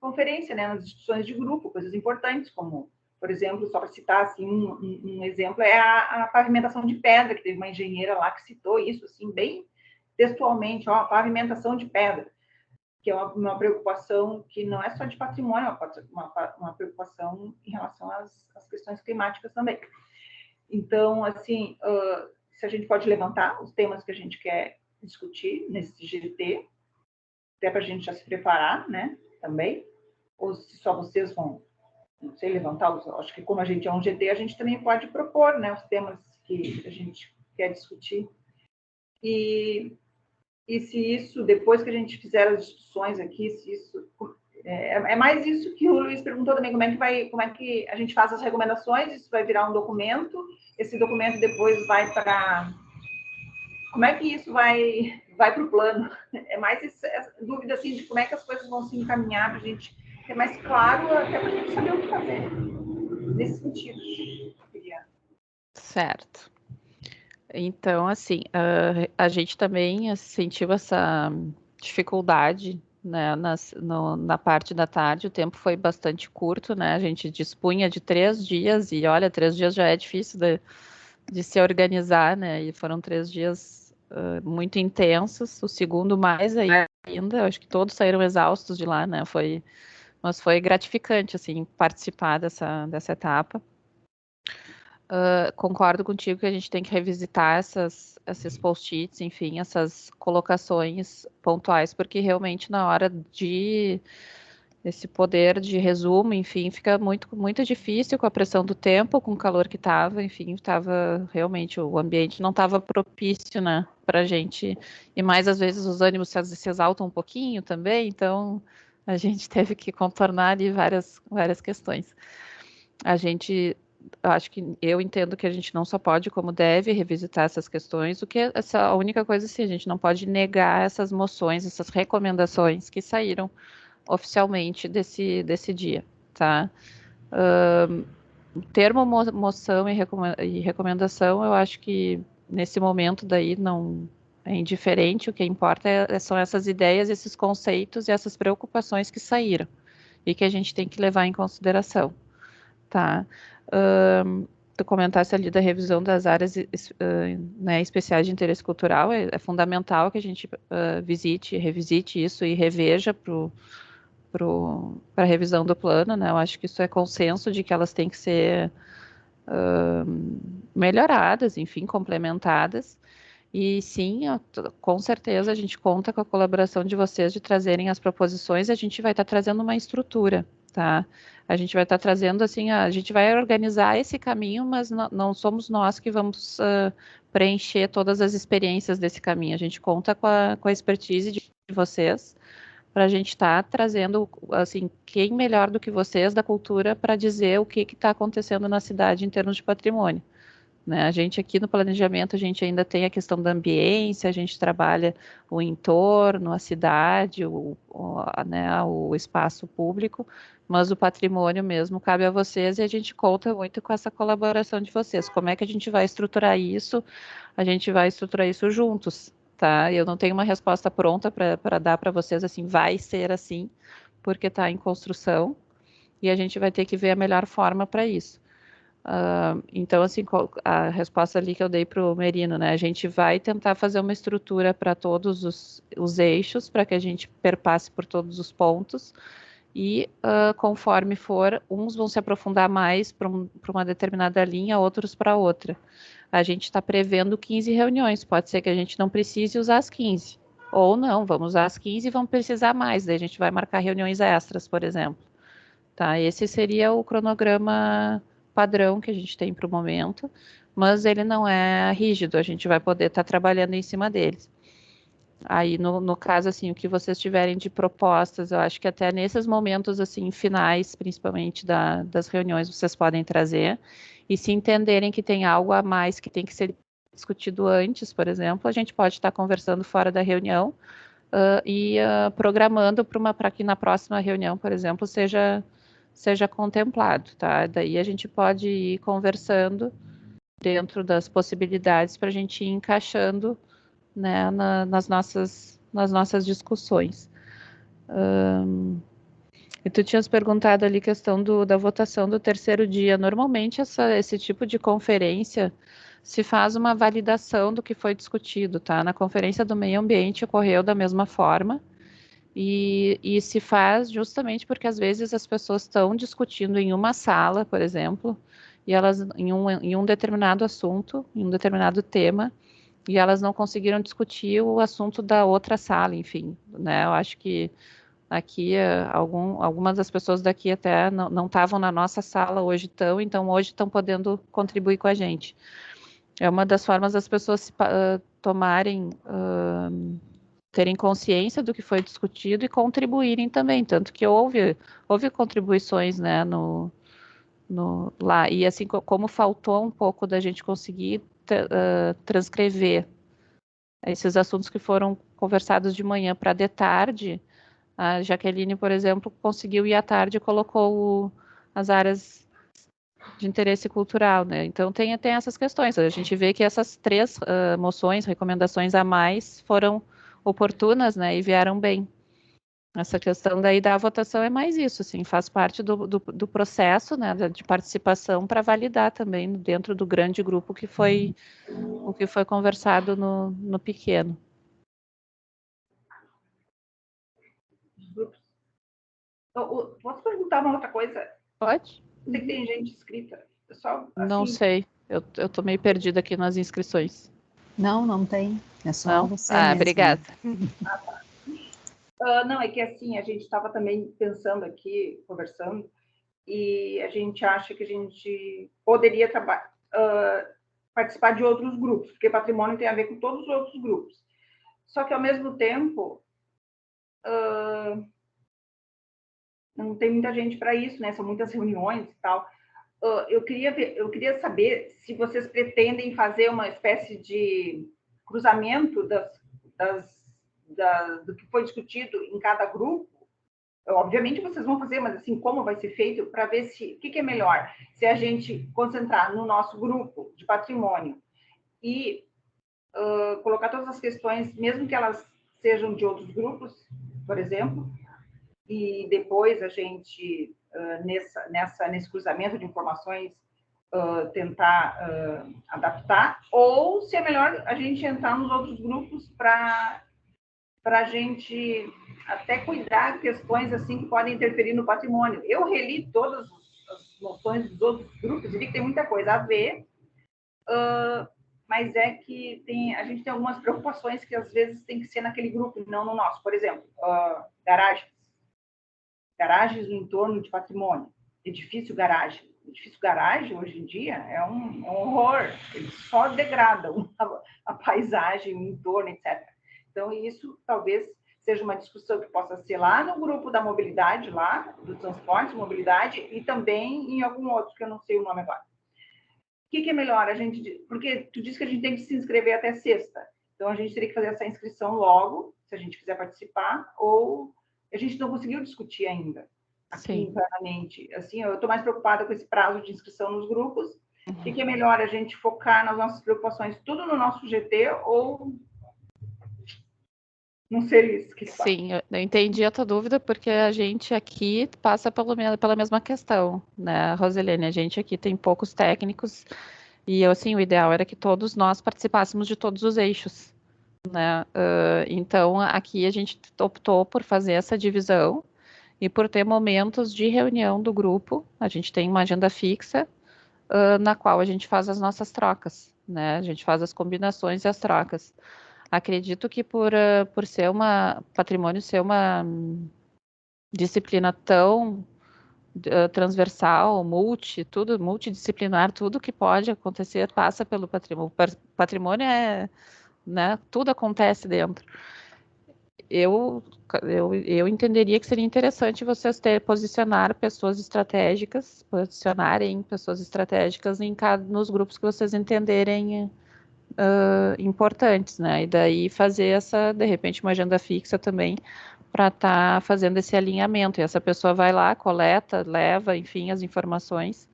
conferência, né? Nas discussões de grupo, coisas importantes, como, por exemplo, só para citar assim, um exemplo, é a pavimentação de pedra, que teve uma engenheira lá que citou isso, assim, bem textualmente, ó, pavimentação de pedra, que é uma preocupação que não é só de patrimônio, uma preocupação em relação às questões climáticas também. Então, assim, se a gente pode levantar os temas que a gente quer discutir nesse GT, até para a gente já se preparar, né, também, ou se só vocês vão, não sei, levantá-los. Acho que como a gente é um GT, a gente também pode propor, né, os temas que a gente quer discutir. E se isso, depois que a gente fizer as discussões aqui, se isso... É mais isso que o Luiz perguntou também, como é que a gente faz as recomendações, isso vai virar um documento, esse documento depois vai para... Como é que isso vai para o plano? É mais essa dúvida, assim, de como é que as coisas vão se encaminhar para a gente ter mais claro, até para a gente saber o que fazer. Nesse sentido. Certo. Então, assim, a gente também sentiu essa dificuldade, né, na parte da tarde. O tempo foi bastante curto, né? A gente dispunha de 3 dias e, olha, 3 dias já é difícil de se organizar, né? E foram 3 dias muito intensos. O segundo mais ainda, acho que todos saíram exaustos de lá, né? Mas foi gratificante, assim, participar dessa etapa. Concordo contigo que a gente tem que revisitar esses post-its, enfim, essas colocações pontuais, porque realmente na hora de esse poder de resumo, enfim, fica muito, muito difícil com a pressão do tempo, com o calor que estava, enfim, estava realmente, o ambiente não estava propício, né, para a gente, e mais às vezes os ânimos se exaltam um pouquinho também, então a gente teve que contornar ali várias questões. Acho que eu entendo que a gente não só pode, como deve, revisitar essas questões, a única coisa assim, a gente não pode negar essas moções, essas recomendações que saíram oficialmente desse dia, tá? O termo moção e recomendação, eu acho que nesse momento daí não é indiferente, o que importa são essas ideias, esses conceitos e essas preocupações que saíram e que a gente tem que levar em consideração, tá? Tu comentasse ali da revisão das áreas né, especiais de interesse cultural, é fundamental que a gente revisite isso e reveja para a revisão do plano, né? Eu acho que isso é consenso de que elas têm que ser melhoradas, enfim, complementadas. E sim, com certeza a gente conta com a colaboração de vocês de trazerem as proposições e a gente vai estar trazendo uma estrutura, tá? A gente vai estar trazendo, assim, a gente vai organizar esse caminho, mas não somos nós que vamos preencher todas as experiências desse caminho. A gente conta com a expertise de vocês para a gente estar trazendo, assim, quem melhor do que vocês da cultura para dizer o que está acontecendo na cidade em termos de patrimônio. Né? A gente aqui no planejamento, a gente ainda tem a questão da ambiência, a gente trabalha o entorno, a cidade, né, o espaço público, mas o patrimônio mesmo cabe a vocês e a gente conta muito com essa colaboração de vocês. Como é que a gente vai estruturar isso? A gente vai estruturar isso juntos, tá? Eu não tenho uma resposta pronta para dar para vocês, assim, vai ser assim, porque está em construção e a gente vai ter que ver a melhor forma para isso. Então, assim, a resposta ali que eu dei para o Merino, né? A gente vai tentar fazer uma estrutura para todos os eixos, para que a gente perpasse por todos os pontos, e conforme for, uns vão se aprofundar mais para uma determinada linha, outros para outra. A gente está prevendo 15 reuniões, pode ser que a gente não precise usar as 15, ou não, vamos usar as 15 e vamos precisar mais, daí a gente vai marcar reuniões extras, por exemplo. Tá? Esse seria o cronograma padrão que a gente tem para o momento, mas ele não é rígido, a gente vai poder estar trabalhando em cima deles. Aí, no caso, assim, o que vocês tiverem de propostas, eu acho que até nesses momentos, assim, finais, principalmente das reuniões, vocês podem trazer. E se entenderem que tem algo a mais que tem que ser discutido antes, por exemplo, a gente pode estar conversando fora da reunião e programando para que na próxima reunião, por exemplo, seja contemplado, tá? Daí a gente pode ir conversando dentro das possibilidades para a gente ir encaixando, né, nas nossas discussões. E tu tinhas perguntado ali questão da votação do terceiro dia. Normalmente esse tipo de conferência se faz uma validação do que foi discutido, tá? Na conferência do meio ambiente ocorreu da mesma forma e se faz justamente porque às vezes as pessoas estão discutindo em uma sala, por exemplo, e elas em um determinado assunto, em um determinado tema, e elas não conseguiram discutir o assunto da outra sala, enfim, né? Eu acho que aqui algumas das pessoas daqui até não estavam na nossa sala hoje então hoje estão podendo contribuir com a gente. É uma das formas das pessoas terem consciência do que foi discutido e contribuírem também, tanto que houve contribuições, né, lá, e assim como faltou um pouco da gente conseguir transcrever esses assuntos que foram conversados de manhã para de tarde, a Jaqueline, por exemplo, conseguiu ir à tarde e colocou as áreas de interesse cultural, né? Então tem essas questões. A gente vê que essas 3 moções, recomendações a mais foram oportunas, né? E vieram bem. Essa questão daí da votação é mais isso, assim, faz parte do processo, né, de participação para validar também dentro do grande grupo o que foi conversado no pequeno. Posso perguntar uma outra coisa? Pode? Sei que tem gente inscrita. Só, assim... Não sei. Eu tô meio perdida aqui nas inscrições. Não tem. É só não? você mesmo. Obrigada. Não, é que assim, a gente estava também pensando aqui, conversando, e a gente acha que a gente poderia participar de outros grupos, porque patrimônio tem a ver com todos os outros grupos. Só que, ao mesmo tempo, não tem muita gente para isso, né? São muitas reuniões e tal. Eu queria saber se vocês pretendem fazer uma espécie de cruzamento do que foi discutido em cada grupo. Obviamente vocês vão fazer, mas assim, como vai ser feito, para ver o que é melhor, se a gente concentrar no nosso grupo de patrimônio e colocar todas as questões, mesmo que elas sejam de outros grupos, por exemplo, e depois a gente, nesse cruzamento de informações, tentar adaptar, ou se é melhor a gente entrar nos outros grupos para a gente até cuidar de questões assim que podem interferir no patrimônio. Eu reli todas as noções dos outros grupos e vi que tem muita coisa a ver, mas é que a gente tem algumas preocupações que às vezes tem que ser naquele grupo, não no nosso. Por exemplo, garagens no entorno de patrimônio, edifício garagem. Edifício garagem, hoje em dia, é um horror. Eles só degradam a paisagem, o entorno, etc. Então, isso talvez seja uma discussão que possa ser lá no grupo da mobilidade, lá, do transporte, mobilidade, e também em algum outro, que eu não sei o nome agora. O que é melhor? Porque tu disse que a gente tem que se inscrever até sexta. Então, a gente teria que fazer essa inscrição logo, se a gente quiser participar, ou a gente não conseguiu discutir ainda aqui internamente. Assim, eu estou mais preocupada com esse prazo de inscrição nos grupos. O que é melhor? A gente focar nas nossas preocupações tudo no nosso GT ou no serviço que faz? Sim, eu entendi a tua dúvida, porque a gente aqui passa pela mesma questão, né, Roselene? A gente aqui tem poucos técnicos e, assim, o ideal era que todos nós participássemos de todos os eixos, né? Então, aqui a gente optou por fazer essa divisão e por ter momentos de reunião do grupo. A gente tem uma agenda fixa, na qual a gente faz as nossas trocas, né? A gente faz as combinações e as trocas. Acredito que por ser patrimônio ser uma disciplina tão transversal, multidisciplinar, tudo que pode acontecer passa pelo patrimônio. O patrimônio né, tudo acontece dentro. eu entenderia que seria interessante vocês posicionarem pessoas estratégicas nos grupos que vocês entenderem importantes, né? E daí fazer de repente, uma agenda fixa também para estar fazendo esse alinhamento. E essa pessoa vai lá, coleta, leva, enfim, as informações.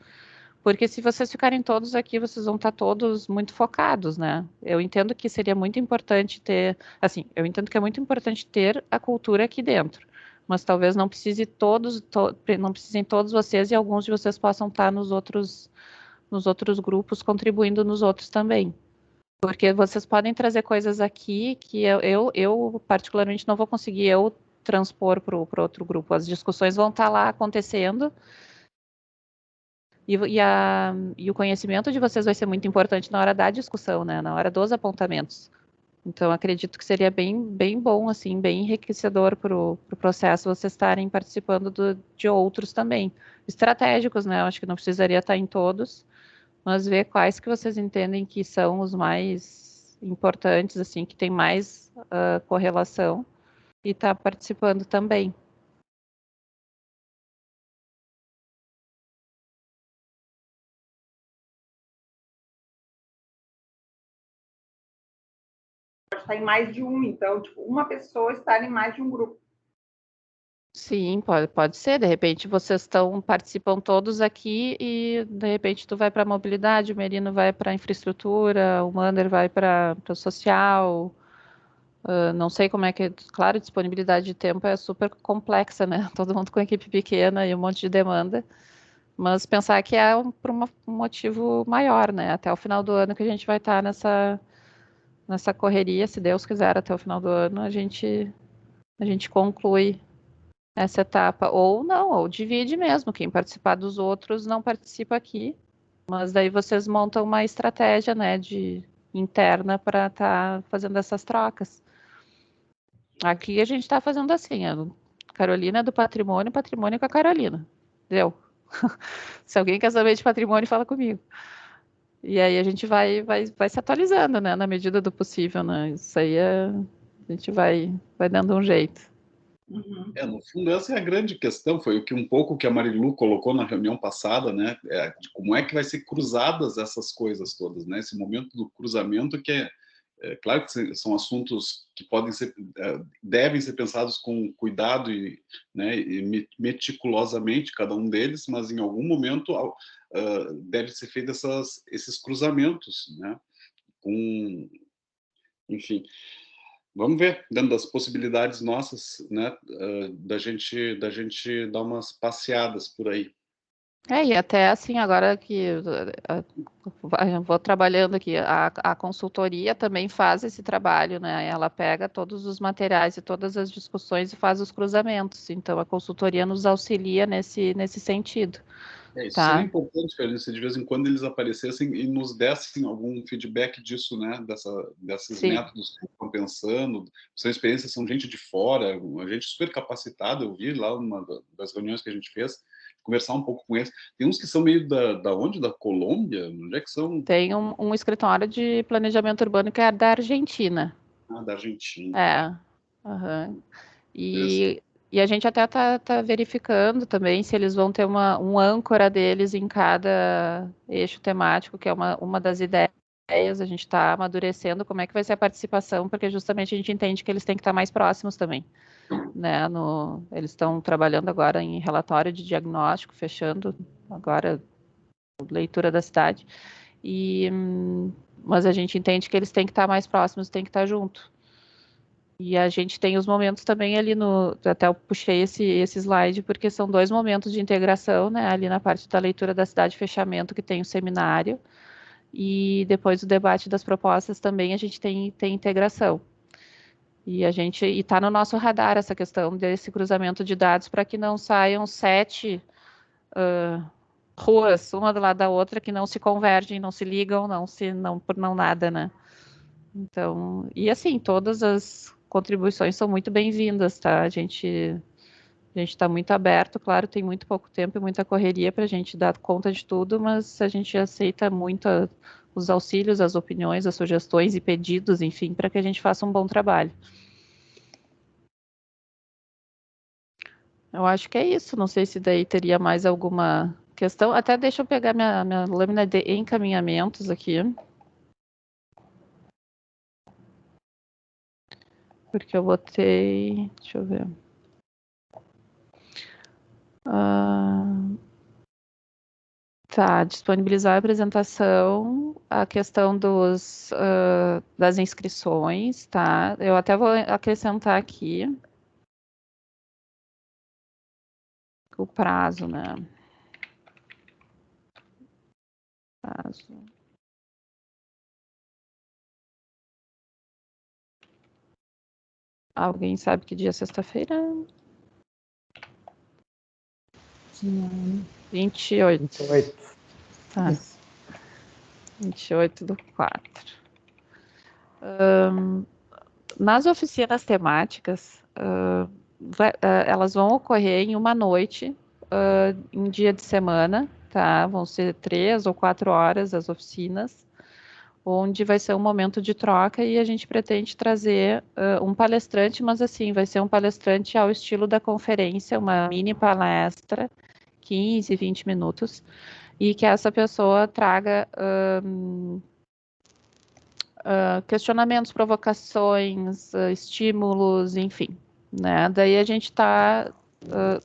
Porque se vocês ficarem todos aqui, vocês vão estar todos muito focados, né? Eu entendo que seria muito importante eu entendo que é muito importante ter a cultura aqui dentro, mas talvez não precisem todos vocês, e alguns de vocês possam estar nos outros grupos, contribuindo nos outros também. Porque vocês podem trazer coisas aqui que eu particularmente não vou conseguir transpor para o outro grupo. As discussões vão estar lá acontecendo, e o conhecimento de vocês vai ser muito importante na hora da discussão, né? Na hora dos apontamentos. Então, acredito que seria bem bom, assim, bem enriquecedor para o processo vocês estarem participando de outros também. Estratégicos, né? Eu acho que não precisaria estar em todos, mas ver quais que vocês entendem que são os mais importantes, assim, que tem mais correlação, e estar participando também. Pode estar em mais de um, então, tipo, uma pessoa estar em mais de um grupo. Sim, pode ser. De repente vocês participam todos aqui e de repente tu vai para mobilidade, o Merino vai para infraestrutura, o Mander vai para o social. Não sei como é que, claro, a disponibilidade de tempo é super complexa, né? Todo mundo com equipe pequena e um monte de demanda. Mas pensar que é por um motivo maior, né? Até o final do ano que a gente vai estar nessa correria, se Deus quiser, até o final do ano a gente conclui essa etapa, ou não, ou divide mesmo, quem participar dos outros não participa aqui, mas daí vocês montam uma estratégia, né, interna para estar fazendo essas trocas. Aqui a gente está fazendo assim, a Carolina é do patrimônio com a Carolina, entendeu? Se alguém quer saber de patrimônio, fala comigo. E aí a gente vai se atualizando, né, na medida do possível, né, isso aí a gente vai dando um jeito. Uhum. No fundo, essa é a grande questão, foi um pouco que a Marilu colocou na reunião passada, né? De como é que vai ser cruzadas essas coisas todas, né? Esse momento do cruzamento que claro que são assuntos que devem ser pensados com cuidado né, e meticulosamente, cada um deles, mas em algum momento deve ser feito esses cruzamentos, né? Enfim. Vamos ver, dentro das possibilidades nossas, né, da gente dar umas passeadas por aí. E até assim, agora que eu vou trabalhando aqui, a consultoria também faz esse trabalho, né? Ela pega todos os materiais e todas as discussões e faz os cruzamentos. Então, a consultoria nos auxilia nesse sentido. Isso tá? seria importante, Felipe, se de vez em quando eles aparecessem e nos dessem algum feedback disso, né? Desses Sim. métodos que estão pensando, são experiências, são gente de fora, uma gente super capacitada. Eu vi lá numa das reuniões que a gente fez, conversar um pouco com eles. Tem uns que são meio da onde? Da Colômbia? Onde é que são? Tem um escritório de planejamento urbano que é da Argentina. Da Argentina. Uhum. E a gente até tá verificando também se eles vão ter um âncora deles em cada eixo temático, que é uma das ideias. A gente está amadurecendo como é que vai ser a participação, porque justamente a gente entende que eles têm que estar mais próximos também. Né? Eles estão trabalhando agora em relatório de diagnóstico, fechando agora a leitura da cidade. Mas a gente entende que eles têm que estar mais próximos, têm que estar junto. E a gente tem os momentos também ali até eu puxei esse slide, porque são 2 momentos de integração, né? Ali na parte da leitura da cidade, fechamento, que tem o seminário, e depois o debate das propostas também a gente tem integração. E está no nosso radar essa questão desse cruzamento de dados para que não saiam 7 ruas, uma do lado da outra, que não se convergem, não se ligam, não nada, né? Então, e assim, todas as contribuições são muito bem-vindas, tá? A gente está muito aberto, claro, tem muito pouco tempo e muita correria para a gente dar conta de tudo, mas a gente aceita muito os auxílios, as opiniões, as sugestões e pedidos, enfim, para que a gente faça um bom trabalho. Eu acho que é isso. Não sei se daí teria mais alguma questão. Até deixa eu pegar minha lâmina de encaminhamentos aqui. Porque eu botei... Deixa eu ver. Tá, disponibilizar a apresentação, a questão das inscrições, tá? Eu até vou acrescentar aqui o prazo, né? Prazo. Alguém sabe que dia é sexta-feira? 28. 28. Tá. 28/4. Nas oficinas temáticas, elas vão ocorrer em uma noite, em dia de semana, tá? Vão ser 3 ou 4 horas as oficinas, onde vai ser um momento de troca e a gente pretende trazer um palestrante, mas assim, vai ser um palestrante ao estilo da conferência, uma mini palestra, 15, 20 minutos, e que essa pessoa traga questionamentos, provocações, estímulos, enfim, né? Daí a gente está,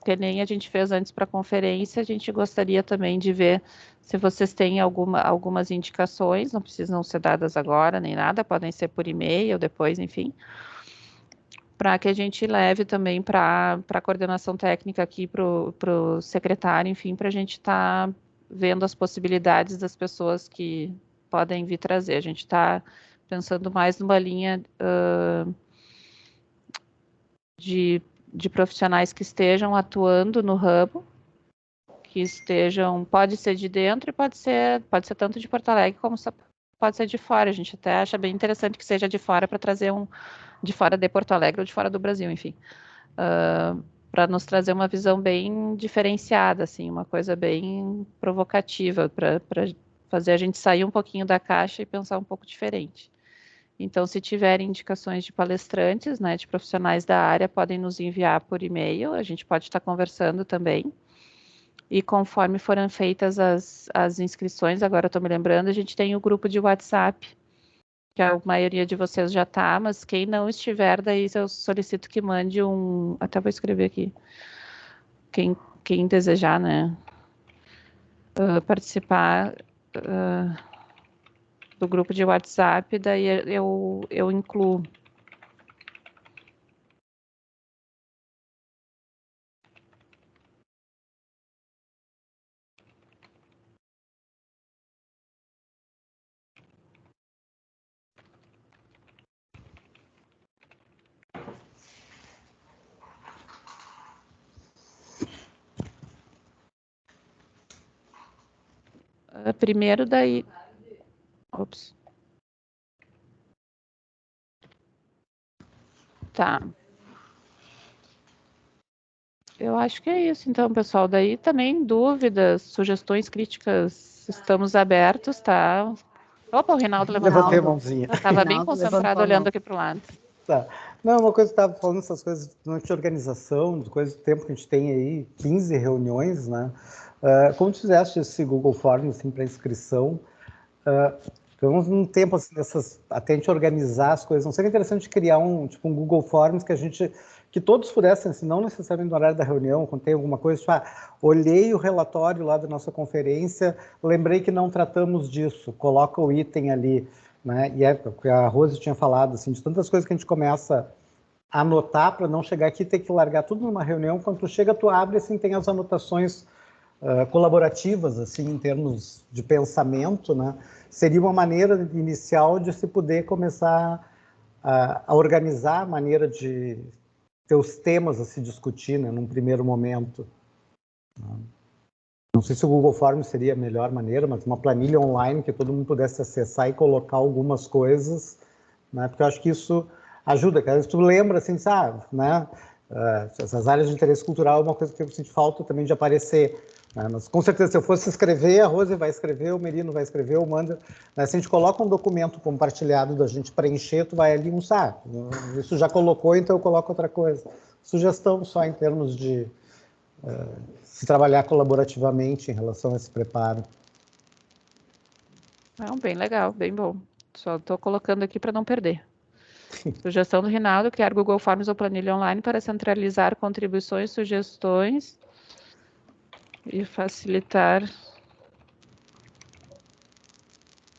que nem a gente fez antes para a conferência, a gente gostaria também de ver se vocês têm algumas indicações, não precisam ser dadas agora nem nada, podem ser por e-mail, depois, enfim, para que a gente leve também para a coordenação técnica aqui, para o secretário, enfim, para a gente estar vendo as possibilidades das pessoas que podem vir trazer. A gente está pensando mais numa linha de profissionais que estejam atuando no ramo, que estejam, pode ser de dentro e pode ser tanto de Porto Alegre como pode ser de fora. A gente até acha bem interessante que seja de fora para trazer de fora de Porto Alegre ou de fora do Brasil, enfim. Para nos trazer uma visão bem diferenciada, assim, uma coisa bem provocativa, para fazer a gente sair um pouquinho da caixa e pensar um pouco diferente. Então, se tiverem indicações de palestrantes, né, de profissionais da área, podem nos enviar por e-mail, a gente pode estar conversando também. E conforme forem feitas as inscrições, agora eu estou me lembrando, a gente tem o grupo de WhatsApp, que a maioria de vocês já está, mas quem não estiver, daí eu solicito que mande até vou escrever aqui, quem desejar, né, participar do grupo de WhatsApp, daí eu incluo. Primeiro daí... Ops. Tá. Eu acho que é isso, então, pessoal. Daí também dúvidas, sugestões, críticas, estamos abertos, tá? Opa, o Reinaldo levantou. Levantei a mãozinha. Estava bem concentrado olhando aqui para o lado. Tá. Não, uma coisa que eu estava falando, essas coisas de organização, de coisas do tempo que a gente tem aí, 15 reuniões, né? Como tu fizeste esse Google Forms assim, para inscrição, tivemos um tempo assim, até a gente organizar as coisas. Não seria interessante criar um Google Forms que todos pudessem, assim, não necessariamente no horário da reunião, quando tem alguma coisa, olhei o relatório lá da nossa conferência, lembrei que não tratamos disso, coloca o item ali, né? E a Rose tinha falado, assim, de tantas coisas que a gente começa a anotar para não chegar aqui e ter que largar tudo numa reunião. Quando tu chega, tu abre, assim, tem as anotações colaborativas, assim, em termos de pensamento, né? Seria uma maneira inicial de se poder começar a organizar a maneira de ter os temas a se discutir, né, num primeiro momento. Não sei se o Google Forms seria a melhor maneira, mas uma planilha online que todo mundo pudesse acessar e colocar algumas coisas, né, porque eu acho que isso ajuda, cara. Tu lembra, assim, sabe, né, essas áreas de interesse cultural é uma coisa que eu sinto falta também de aparecer, né, mas com certeza se eu fosse escrever, a Rose vai escrever, o Merino vai escrever, o Manda, né, se a gente coloca um documento compartilhado da gente preencher, tu vai ali isso já colocou, então eu coloco outra coisa. Sugestão só em termos de se trabalhar colaborativamente em relação a esse preparo. Não, bem legal, bem bom. Só estou colocando aqui para não perder. Sugestão do Rinaldo, criar Google Forms ou planilha online para centralizar contribuições, sugestões e facilitar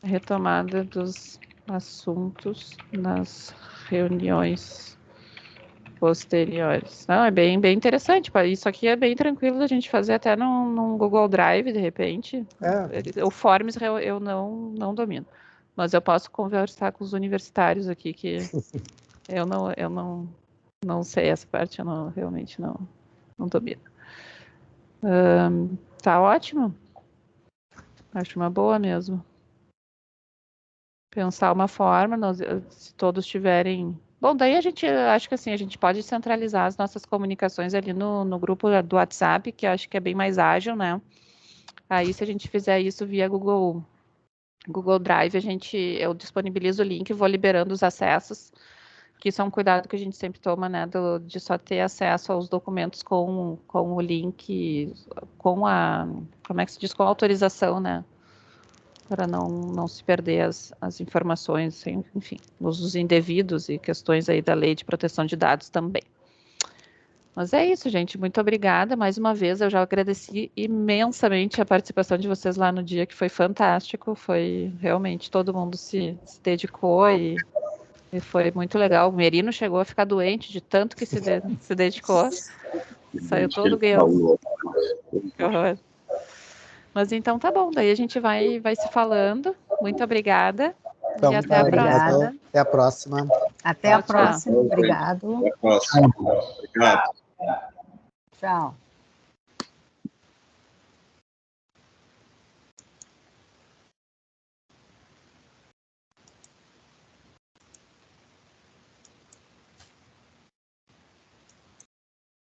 a retomada dos assuntos nas reuniões posteriores. Não, é bem interessante. Isso aqui é bem tranquilo da gente fazer até num Google Drive, de repente. O Forms eu não domino. Mas eu posso conversar com os universitários aqui, que eu não sei essa parte, eu realmente não domino. Tá ótimo. Acho uma boa mesmo. Pensar uma forma, se todos tiverem... Bom, daí acho que assim, a gente pode centralizar as nossas comunicações ali no grupo do WhatsApp, que eu acho que é bem mais ágil, né? Aí, se a gente fizer isso via Google Drive, eu disponibilizo o link e vou liberando os acessos, que isso é um cuidado que a gente sempre toma, né, de só ter acesso aos documentos com o link, com a autorização, né, para não se perder as informações, enfim, usos indevidos e questões aí da Lei de Proteção de Dados também. Mas é isso, gente. Muito obrigada. Mais uma vez, eu já agradeci imensamente a participação de vocês lá no dia, que foi fantástico. Foi realmente, todo mundo se dedicou e foi muito legal. O Merino chegou a ficar doente de tanto que se dedicou. Saiu todo guião. Que horror. Mas então tá bom, daí a gente vai se falando. Muito obrigada. Então, e até a próxima. Até a próxima. Até a próxima. Obrigado. Até a próxima. Obrigado. Tchau.